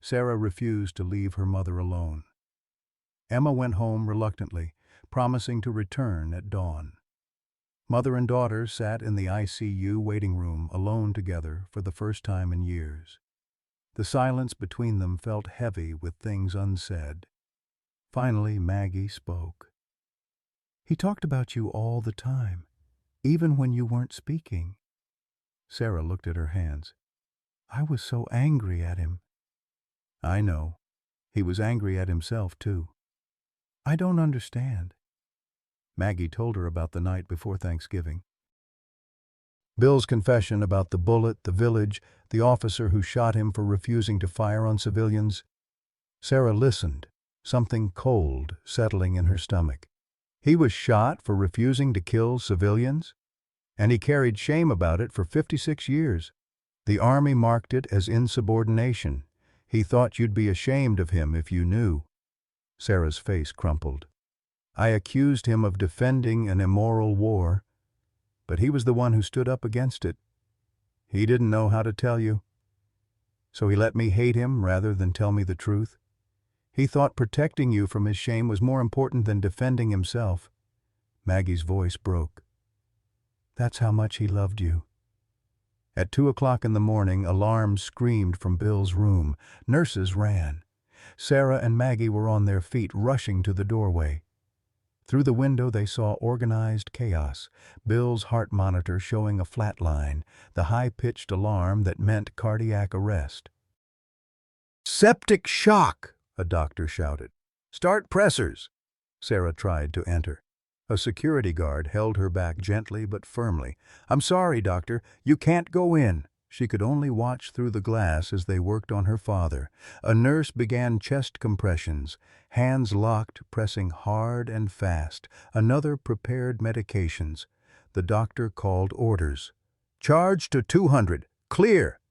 [SPEAKER 1] Sarah refused to leave her mother alone. Emma went home reluctantly, promising to return at dawn. Mother and daughter sat in the ICU waiting room alone together for the first time in years. The silence between them felt heavy with things unsaid. Finally, Maggie spoke. "He talked about you all the time, even when you weren't speaking." Sarah looked at her hands. "I was so angry at him." "I know. He was angry at himself, too." "I don't understand." Maggie told her about the night before Thanksgiving. Bill's confession about the bullet, the village, the officer who shot him for refusing to fire on civilians. Sarah listened, something cold settling in her stomach. He was shot for refusing to kill civilians? And he carried shame about it for 56 years. The Army marked it as insubordination. He thought you'd be ashamed of him if you knew. Sarah's face crumpled. "I accused him of defending an immoral war, but he was the one who stood up against it. He didn't know how to tell you. So he let me hate him rather than tell me the truth. He thought protecting you from his shame was more important than defending himself." Maggie's voice broke. "That's how much he loved you." At 2 o'clock in the morning, alarms screamed from Bill's room. Nurses ran. Sarah and Maggie were on their feet, rushing to the doorway. Through the window they saw organized chaos, Bill's heart monitor showing a flat line, the high-pitched alarm that meant cardiac arrest. "Septic shock!" a doctor shouted. "Start pressors!" Sarah tried to enter. A security guard held her back gently but firmly. "I'm sorry, doctor. You can't go in." She could only watch through the glass as they worked on her father. A nurse began chest compressions, hands locked, pressing hard and fast. Another prepared medications. The doctor called orders. "Charge to 200. Clear!"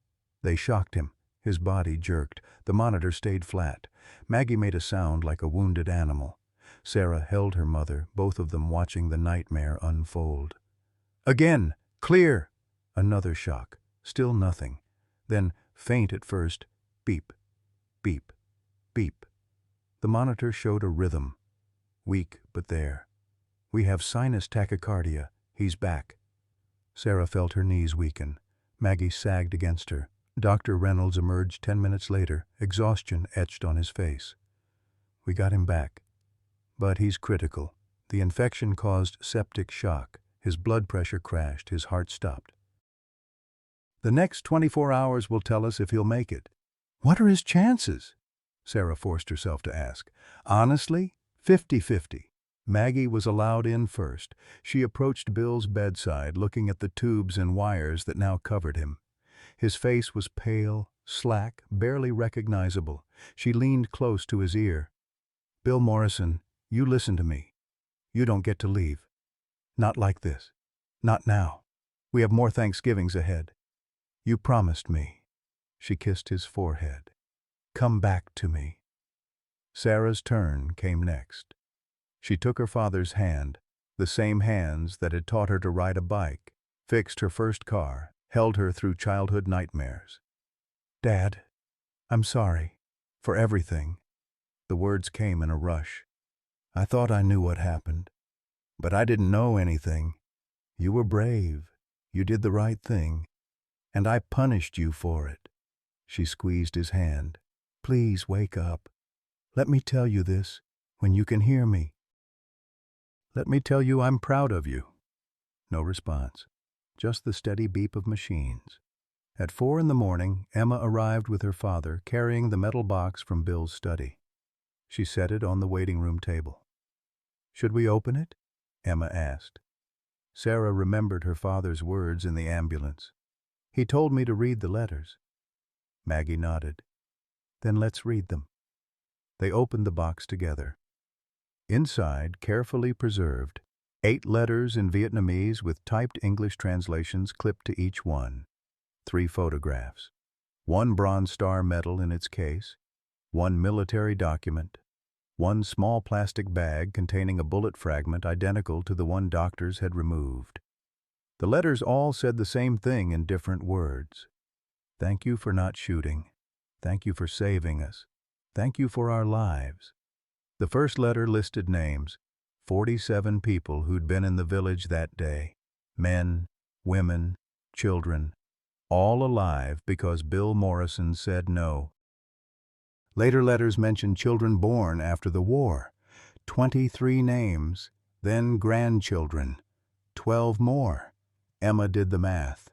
[SPEAKER 1] They shocked him. His body jerked. The monitor stayed flat. Maggie made a sound like a wounded animal. Sarah held her mother, both of them watching the nightmare unfold. "Again! Clear!" Another shock. Still nothing. Then, faint at first, beep, beep, beep. The monitor showed a rhythm. Weak, but there. "We have sinus tachycardia. He's back." Sarah felt her knees weaken. Maggie sagged against her. Dr. Reynolds emerged 10 minutes later, exhaustion etched on his face. "We got him back. But he's critical. The infection caused septic shock. His blood pressure crashed. His heart stopped. The next 24 hours will tell us if he'll make it." "What are his chances?" Sarah forced herself to ask. "Honestly, 50-50. Maggie was allowed in first. She approached Bill's bedside, looking at the tubes and wires that now covered him. His face was pale, slack, barely recognizable. She leaned close to his ear. "Bill Morrison, you listen to me. You don't get to leave. Not like this. Not now. We have more Thanksgivings ahead. You promised me." She kissed his forehead. "Come back to me." Sarah's turn came next. She took her father's hand, the same hands that had taught her to ride a bike, fixed her first car, held her through childhood nightmares. "Dad, I'm sorry. For everything." The words came in a rush. "I thought I knew what happened. But I didn't know anything. You were brave. You did the right thing. And I punished you for it." She squeezed his hand. "Please wake up. Let me tell you this, when you can hear me." "Let me tell you I'm proud of you." No response. Just the steady beep of machines. At 4 in the morning, Emma arrived with her father, carrying the metal box from Bill's study. She set it on the waiting room table. "Should we open it?" Emma asked. Sarah remembered her father's words in the ambulance. "He told me to read the letters." Maggie nodded. "Then let's read them." They opened the box together. Inside, carefully preserved, 8 letters in Vietnamese with typed English translations clipped to each one. 3 photographs. 1 Bronze Star medal in its case. 1 military document. 1 small plastic bag containing a bullet fragment identical to the one doctors had removed. The letters all said the same thing in different words. "Thank you for not shooting. Thank you for saving us. Thank you for our lives." The first letter listed names, 47 people who'd been in the village that day. Men, women, children, all alive because Bill Morrison said no. Later letters mentioned children born after the war. 23 names, then grandchildren. 12 more. Emma did the math.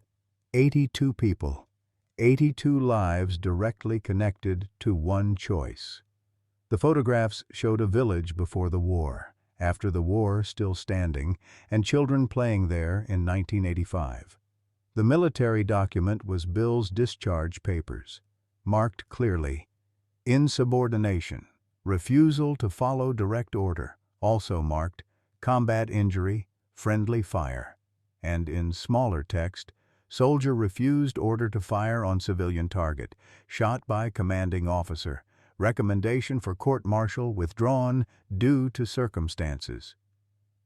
[SPEAKER 1] 82 people. 82 lives directly connected to one choice. The photographs showed a village before the war, after the war still standing, and children playing there in 1985. The military document was Bill's discharge papers, marked clearly, insubordination, refusal to follow direct order, also marked combat injury, friendly fire, and in smaller text, soldier refused order to fire on civilian target, shot by commanding officer, recommendation for court-martial withdrawn due to circumstances.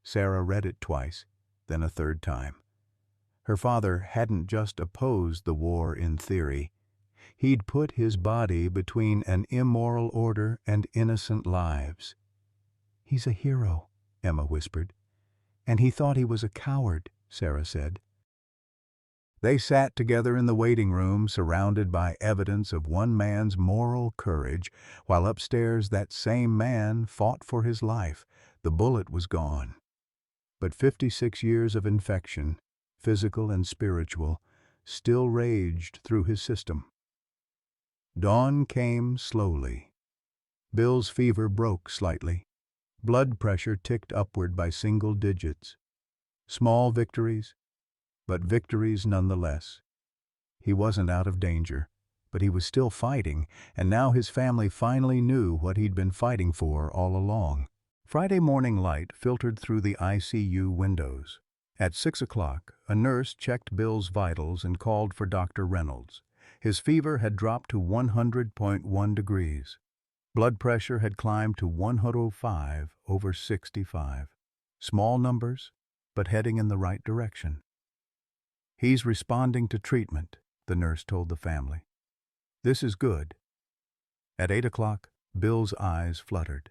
[SPEAKER 1] Sarah read it twice, then a third time. Her father hadn't just opposed the war in theory. He'd put his body between an immoral order and innocent lives. "He's a hero," Emma whispered. "And he thought he was a coward," Sarah said. They sat together in the waiting room, surrounded by evidence of one man's moral courage, while upstairs that same man fought for his life. The bullet was gone. But 56 years of infection, physical and spiritual, still raged through his system. Dawn came slowly. Bill's fever broke slightly. Blood pressure ticked upward by single digits. Small victories, but victories nonetheless. He wasn't out of danger, but he was still fighting, and now his family finally knew what he'd been fighting for all along. Friday morning light filtered through the ICU windows. At 6 o'clock, a nurse checked Bill's vitals and called for Dr. Reynolds. His fever had dropped to 100.1 degrees. Blood pressure had climbed to 105/65. Small numbers, but heading in the right direction. "He's responding to treatment," the nurse told the family. "This is good." At 8 o'clock, Bill's eyes fluttered.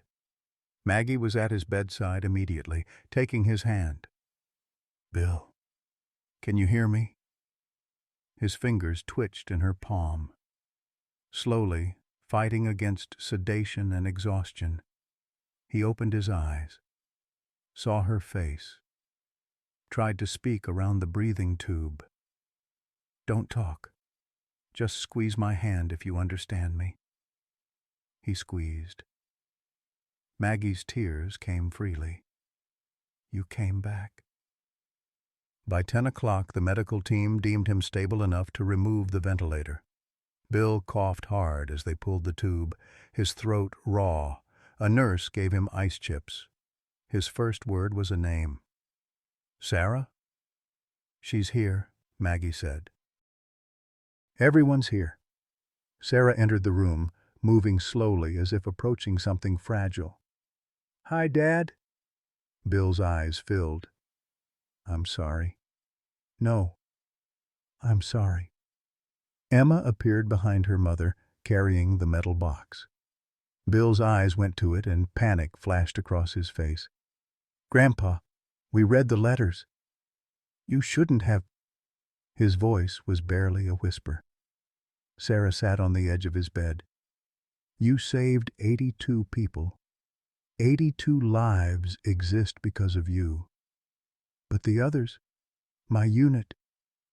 [SPEAKER 1] Maggie was at his bedside immediately, taking his hand. "Bill, can you hear me?" His fingers twitched in her palm. Slowly, fighting against sedation and exhaustion, he opened his eyes, saw her face, tried to speak around the breathing tube. "Don't talk. Just squeeze my hand if you understand me." He squeezed. Maggie's tears came freely. "You came back." By 10 o'clock, the medical team deemed him stable enough to remove the ventilator. Bill coughed hard as they pulled the tube, his throat raw. A nurse gave him ice chips. His first word was a name. "Sarah?" "She's here," Maggie said. "Everyone's here." Sarah entered the room, moving slowly as if approaching something fragile. "Hi, Dad." Bill's eyes filled. "I'm sorry." "No, I'm sorry." Emma appeared behind her mother, carrying the metal box. Bill's eyes went to it and panic flashed across his face. "Grandpa, we read the letters. You shouldn't have—" His voice was barely a whisper. Sarah sat on the edge of his bed. "You saved 82 people. 82 lives exist because of you. But the others, my unit,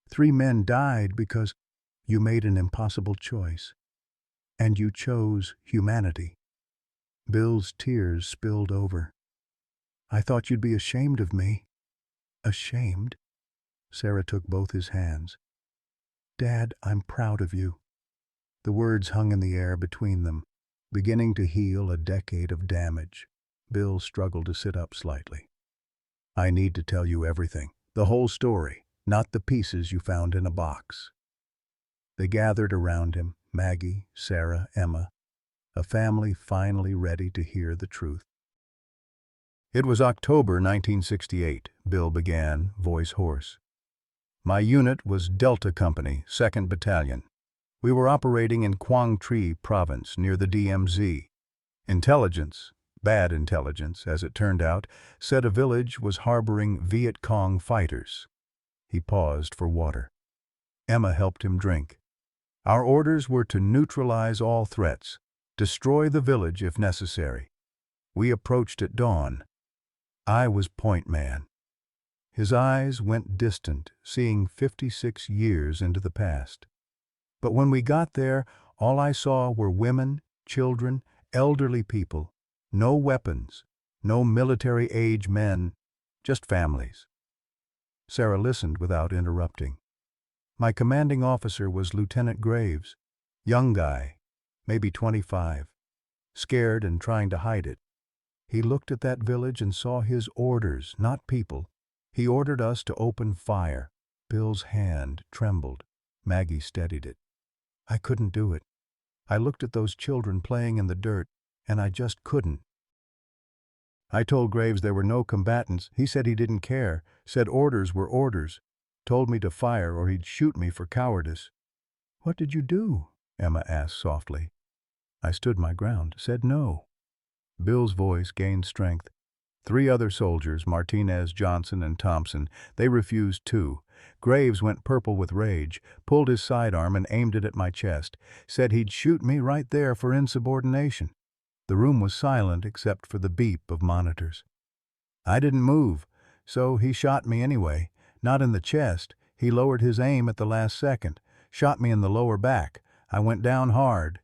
[SPEAKER 1] 3 men died because you made an impossible choice. And you chose humanity." Bill's tears spilled over. "I thought you'd be ashamed of me." "Ashamed?" Sarah took both his hands. "Dad, I'm proud of you." The words hung in the air between them, beginning to heal a decade of damage. Bill struggled to sit up slightly. "I need to tell you everything, the whole story, not the pieces you found in a box." They gathered around him, Maggie, Sarah, Emma, a family finally ready to hear the truth. "It was October 1968, Bill began, voice hoarse. "My unit was Delta Company, 2nd Battalion. We were operating in Quang Tri Province near the DMZ. Intelligence, bad intelligence as it turned out, said a village was harboring Viet Cong fighters." He paused for water. Emma helped him drink. "Our orders were to neutralize all threats, destroy the village if necessary. We approached at dawn. I was point man." His eyes went distant, seeing 56 years into the past. "But when we got there, all I saw were women, children, elderly people. No weapons, no military-age men, just families." Sarah listened without interrupting. "My commanding officer was Lieutenant Graves. Young guy, maybe 25. Scared and trying to hide it. He looked at that village and saw his orders, not people. He ordered us to open fire." Bill's hand trembled. Maggie steadied it. "I couldn't do it. I looked at those children playing in the dirt, and I just couldn't. I told Graves there were no combatants. He said he didn't care, said orders were orders, told me to fire or he'd shoot me for cowardice." "What did you do?" Emma asked softly. "I stood my ground, said no." Bill's voice gained strength. 3 other soldiers, Martinez, Johnson, and Thompson, they refused too. Graves went purple with rage, pulled his sidearm and aimed it at my chest, said he'd shoot me right there for insubordination. The room was silent except for the beep of monitors. I didn't move, so he shot me anyway. Not in the chest. He lowered his aim at the last second, shot me in the lower back. I went down hard.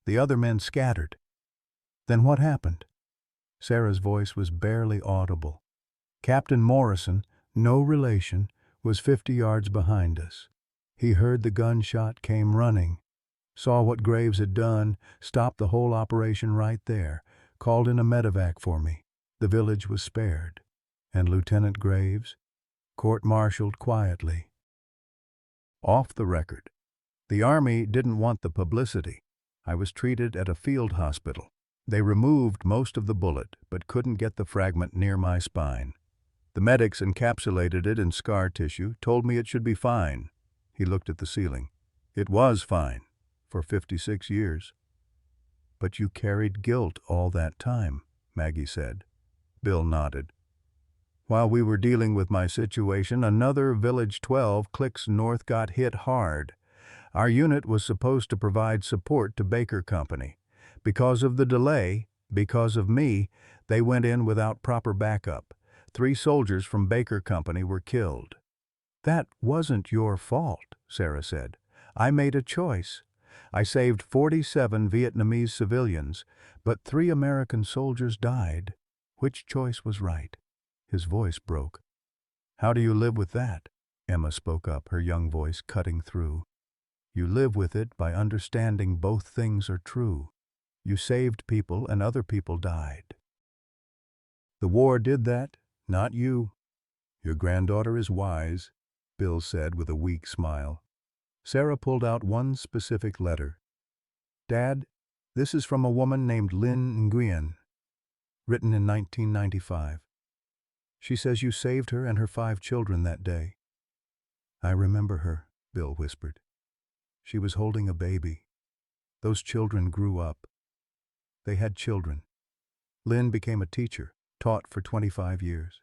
[SPEAKER 1] The other men scattered." "Then what happened?" Sarah's voice was barely audible. Captain Morrison, no relation, was 50 yards behind us. He heard the gunshot, came running, saw what Graves had done, stopped the whole operation right there, called in a medevac for me. The village was spared. And Lieutenant Graves, court-martialed quietly. Off the record. The Army didn't want the publicity. I was treated at a field hospital. They removed most of the bullet, but couldn't get the fragment near my spine. The medics encapsulated it in scar tissue, told me it should be fine. He looked at the ceiling. It was fine, for 56 years. But you carried guilt all that time, Maggie said. Bill nodded. While we were dealing with my situation, another Village 12 clicks north got hit hard. Our unit was supposed to provide support to Baker Company. Because of the delay, because of me, they went in without proper backup. 3 soldiers from Baker Company were killed. That wasn't your fault, Sarah said. I made a choice. I saved 47 Vietnamese civilians, but 3 American soldiers died. Which choice was right? His voice broke. How do you live with that? Emma spoke up, her young voice cutting through. You live with it by understanding both things are true. You saved people and other people died. The war did that, not you. Your granddaughter is wise, Bill said with a weak smile. Sarah pulled out one specific letter. Dad, this is from a woman named Lynn Nguyen, written in 1995. She says you saved her and her 5 children that day. I remember her, Bill whispered. She was holding a baby. Those children grew up. They had children. Lynn became a teacher, taught for 25 years.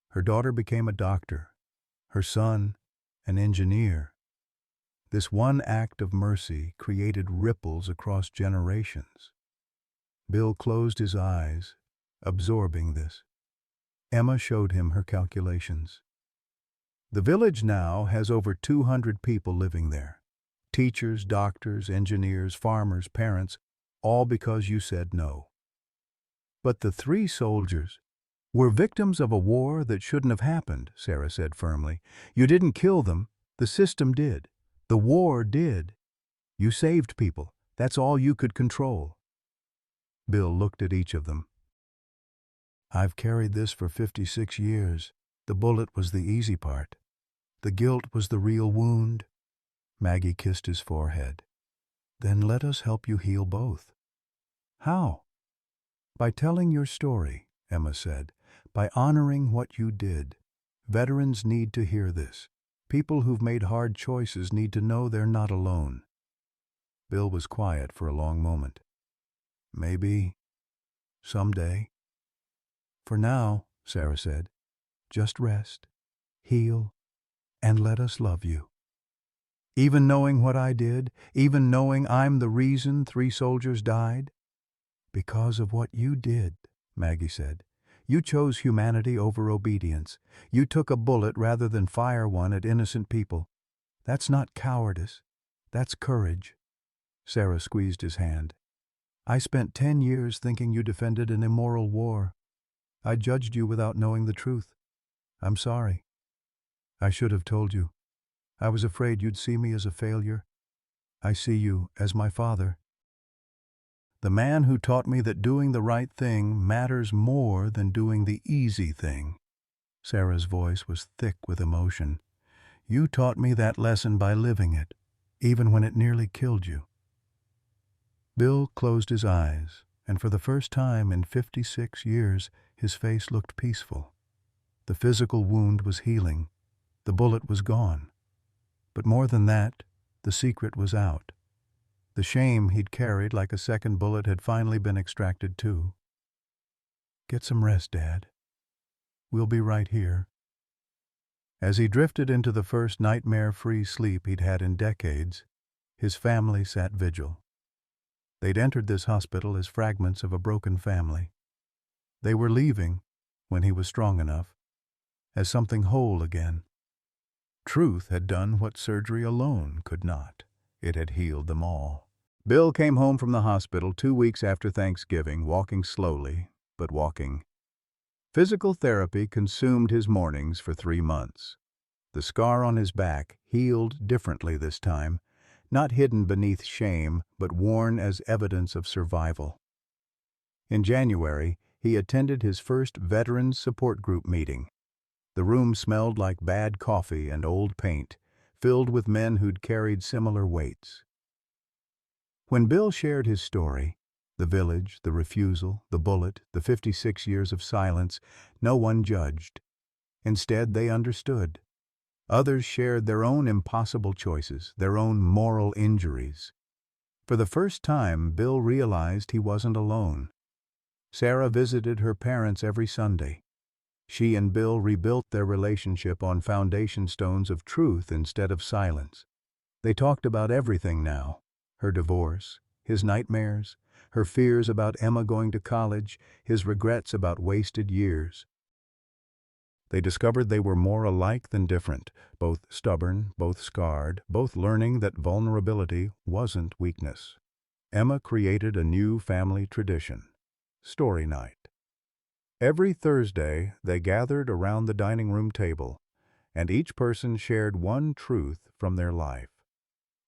[SPEAKER 1] Her daughter became a doctor. Her son, an engineer. This one act of mercy created ripples across generations. Bill closed his eyes, absorbing this. Emma showed him her calculations. The village now has over 200 people living there. Teachers, doctors, engineers, farmers, parents, all because you said no. But the 3 soldiers were victims of a war that shouldn't have happened, Sarah said firmly. You didn't kill them, the system did. The war did. You saved people. That's all you could control. Bill looked at each of them. I've carried this for 56 years. The bullet was the easy part. The guilt was the real wound. Maggie kissed his forehead. Then let us help you heal both. How? By telling your story, Emma said. By honoring what you did. Veterans need to hear this. People who've made hard choices need to know they're not alone. Bill was quiet for a long moment. Maybe, someday. For now, Sarah said, just rest, heal, and let us love you. Even knowing what I did, even knowing I'm the reason 3 soldiers died? Because of what you did, Maggie said. You chose humanity over obedience. You took a bullet rather than fire one at innocent people. That's not cowardice. That's courage. Sarah squeezed his hand. I spent 10 years thinking you defended an immoral war. I judged you without knowing the truth. I'm sorry. I should have told you. I was afraid you'd see me as a failure. I see you as my father. The man who taught me that doing the right thing matters more than doing the easy thing. Sarah's voice was thick with emotion. You taught me that lesson by living it, even when it nearly killed you. Bill closed his eyes, and for the first time in 56 years, his face looked peaceful. The physical wound was healing. The bullet was gone. But more than that, the secret was out. The shame he'd carried like a second bullet had finally been extracted too. Get some rest, Dad. We'll be right here. As he drifted into the first nightmare-free sleep he'd had in decades, his family sat vigil. They'd entered this hospital as fragments of a broken family. They were leaving, when he was strong enough, as something whole again. Truth had done what surgery alone could not. It had healed them all. Bill came home from the hospital 2 weeks after Thanksgiving, walking slowly. but walking. Physical therapy consumed his mornings for 3 months. The scar on his back healed differently this time, not hidden beneath shame, but worn as evidence of survival. In January, he attended his first Veterans Support Group meeting. The room smelled like bad coffee and old paint, filled with men who'd carried similar weights. When Bill shared his story, the village, the refusal, the bullet, the 56 years of silence, no one judged. Instead, they understood. Others shared their own impossible choices, their own moral injuries. For the first time, Bill realized he wasn't alone. Sarah visited her parents every Sunday. She and Bill rebuilt their relationship on foundation stones of truth instead of silence. They talked about everything now: her divorce, his nightmares, her fears about Emma going to college, his regrets about wasted years. They discovered they were more alike than different, both stubborn, both scarred, both learning that vulnerability wasn't weakness. Emma created a new family tradition: story night. Every Thursday, they gathered around the dining room table, and each person shared one truth from their life.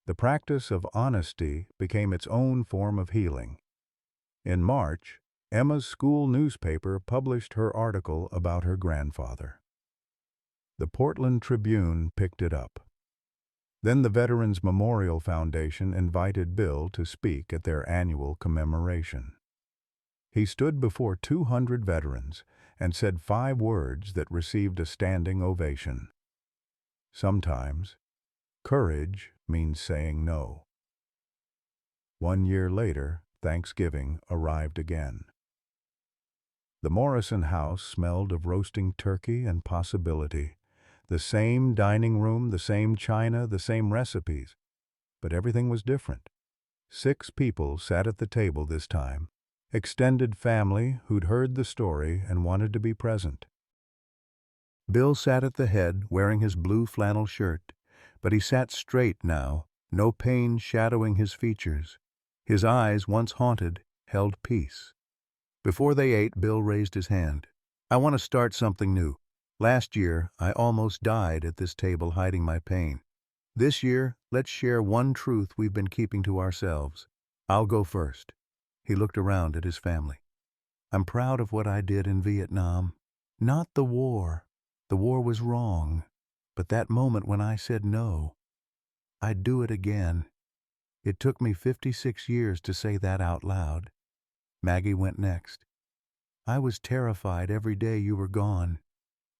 [SPEAKER 1] The practice of honesty became its own form of healing. In March, Emma's school newspaper published her article about her grandfather. The Portland Tribune picked it up. Then the Veterans Memorial Foundation invited Bill to speak at their annual commemoration. He stood before 200 veterans and said 5 words that received a standing ovation. Sometimes, courage means saying no. 1 year later, Thanksgiving arrived again. The Morrison house smelled of roasting turkey and possibility. The same dining room, the same china, the same recipes. But everything was different. 6 people sat at the table this time. Extended family who'd heard the story and wanted to be present. Bill sat at the head, wearing his blue flannel shirt, but he sat straight now, no pain shadowing his features. His eyes, once haunted, held peace. Before they ate, Bill raised his hand. "I want to start something new. Last year, I almost died at this table hiding my pain. This year, let's share one truth we've been keeping to ourselves. I'll go first." He looked around at his family. "I'm proud of what I did in Vietnam. Not the war. The war was wrong. But that moment when I said no, I'd do it again. It took me 56 years to say that out loud." Maggie went next. "I was terrified every day you were gone,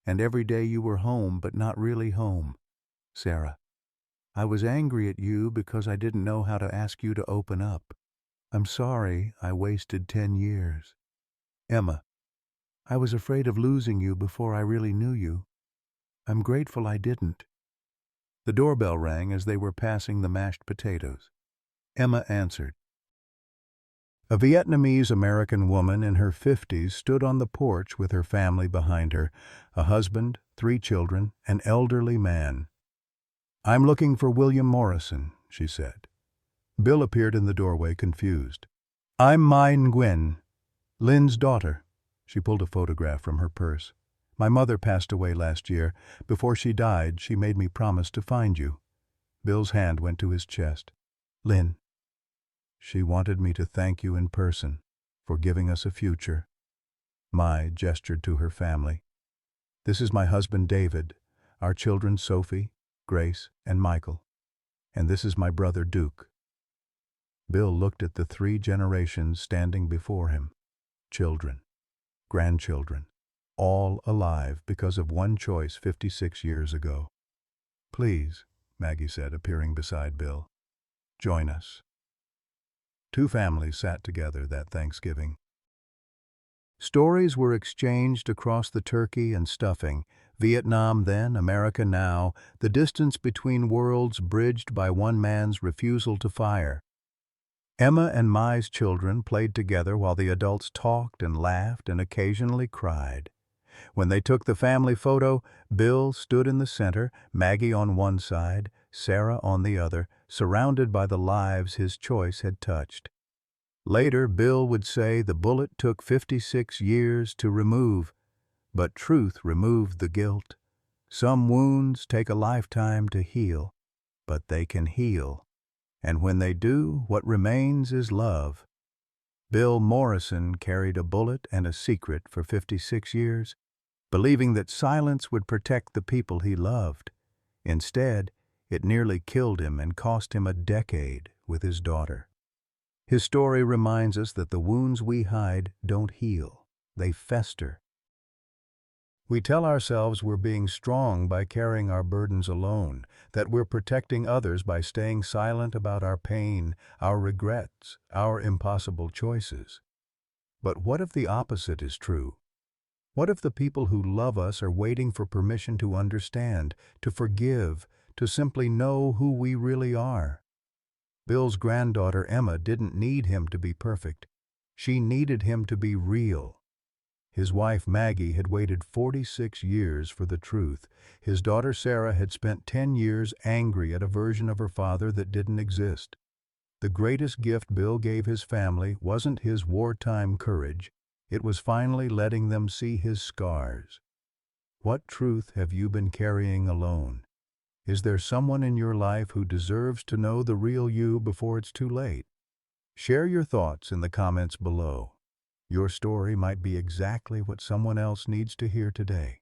[SPEAKER 1] and every day you were home but not really home. Sarah, I was angry at you because I didn't know how to ask you to open up. I'm sorry I wasted 10 years. Emma, I was afraid of losing you before I really knew you. I'm grateful I didn't." The doorbell rang as they were passing the mashed potatoes. Emma answered. A Vietnamese-American woman in her 50s stood on the porch with her family behind her, a husband, 3 children, an elderly man. "I'm looking for William Morrison," she said. Bill appeared in the doorway, confused. "I'm Mai Nguyen, Lynn's daughter." She pulled a photograph from her purse. "My mother passed away last year. Before she died, she made me promise to find you." Bill's hand went to his chest. "Lynn, she wanted me to thank you in person for giving us a future." Mai gestured to her family. "This is my husband David, our children Sophie, Grace, and Michael. And this is my brother Duke." Bill looked at the 3 generations standing before him. Children, grandchildren, all alive because of one choice 56 years ago. "Please," Maggie said, appearing beside Bill, "join us." 2 families sat together that Thanksgiving. Stories were exchanged across the turkey and stuffing. Vietnam then, America now, the distance between worlds bridged by one man's refusal to fire. Emma and Mai's children played together while the adults talked and laughed and occasionally cried. When they took the family photo, Bill stood in the center, Maggie on one side, Sarah on the other, surrounded by the lives his choice had touched. Later, Bill would say the bullet took 56 years to remove, but truth removed the guilt. Some wounds take a lifetime to heal, but they can heal. And when they do, what remains is love. Bill Morrison carried a bullet and a secret for 56 years, believing that silence would protect the people he loved. Instead, it nearly killed him and cost him a decade with his daughter. His story reminds us that the wounds we hide don't heal, they fester. We tell ourselves we're being strong by carrying our burdens alone, that we're protecting others by staying silent about our pain, our regrets, our impossible choices. But what if the opposite is true? What if the people who love us are waiting for permission to understand, to forgive, to simply know who we really are? Bill's granddaughter Emma didn't need him to be perfect. She needed him to be real. His wife Maggie had waited 46 years for the truth. His daughter Sarah had spent 10 years angry at a version of her father that didn't exist. The greatest gift Bill gave his family wasn't his wartime courage. It was finally letting them see his scars. What truth have you been carrying alone? Is there someone in your life who deserves to know the real you before it's too late? Share your thoughts in the comments below. Your story might be exactly what someone else needs to hear today.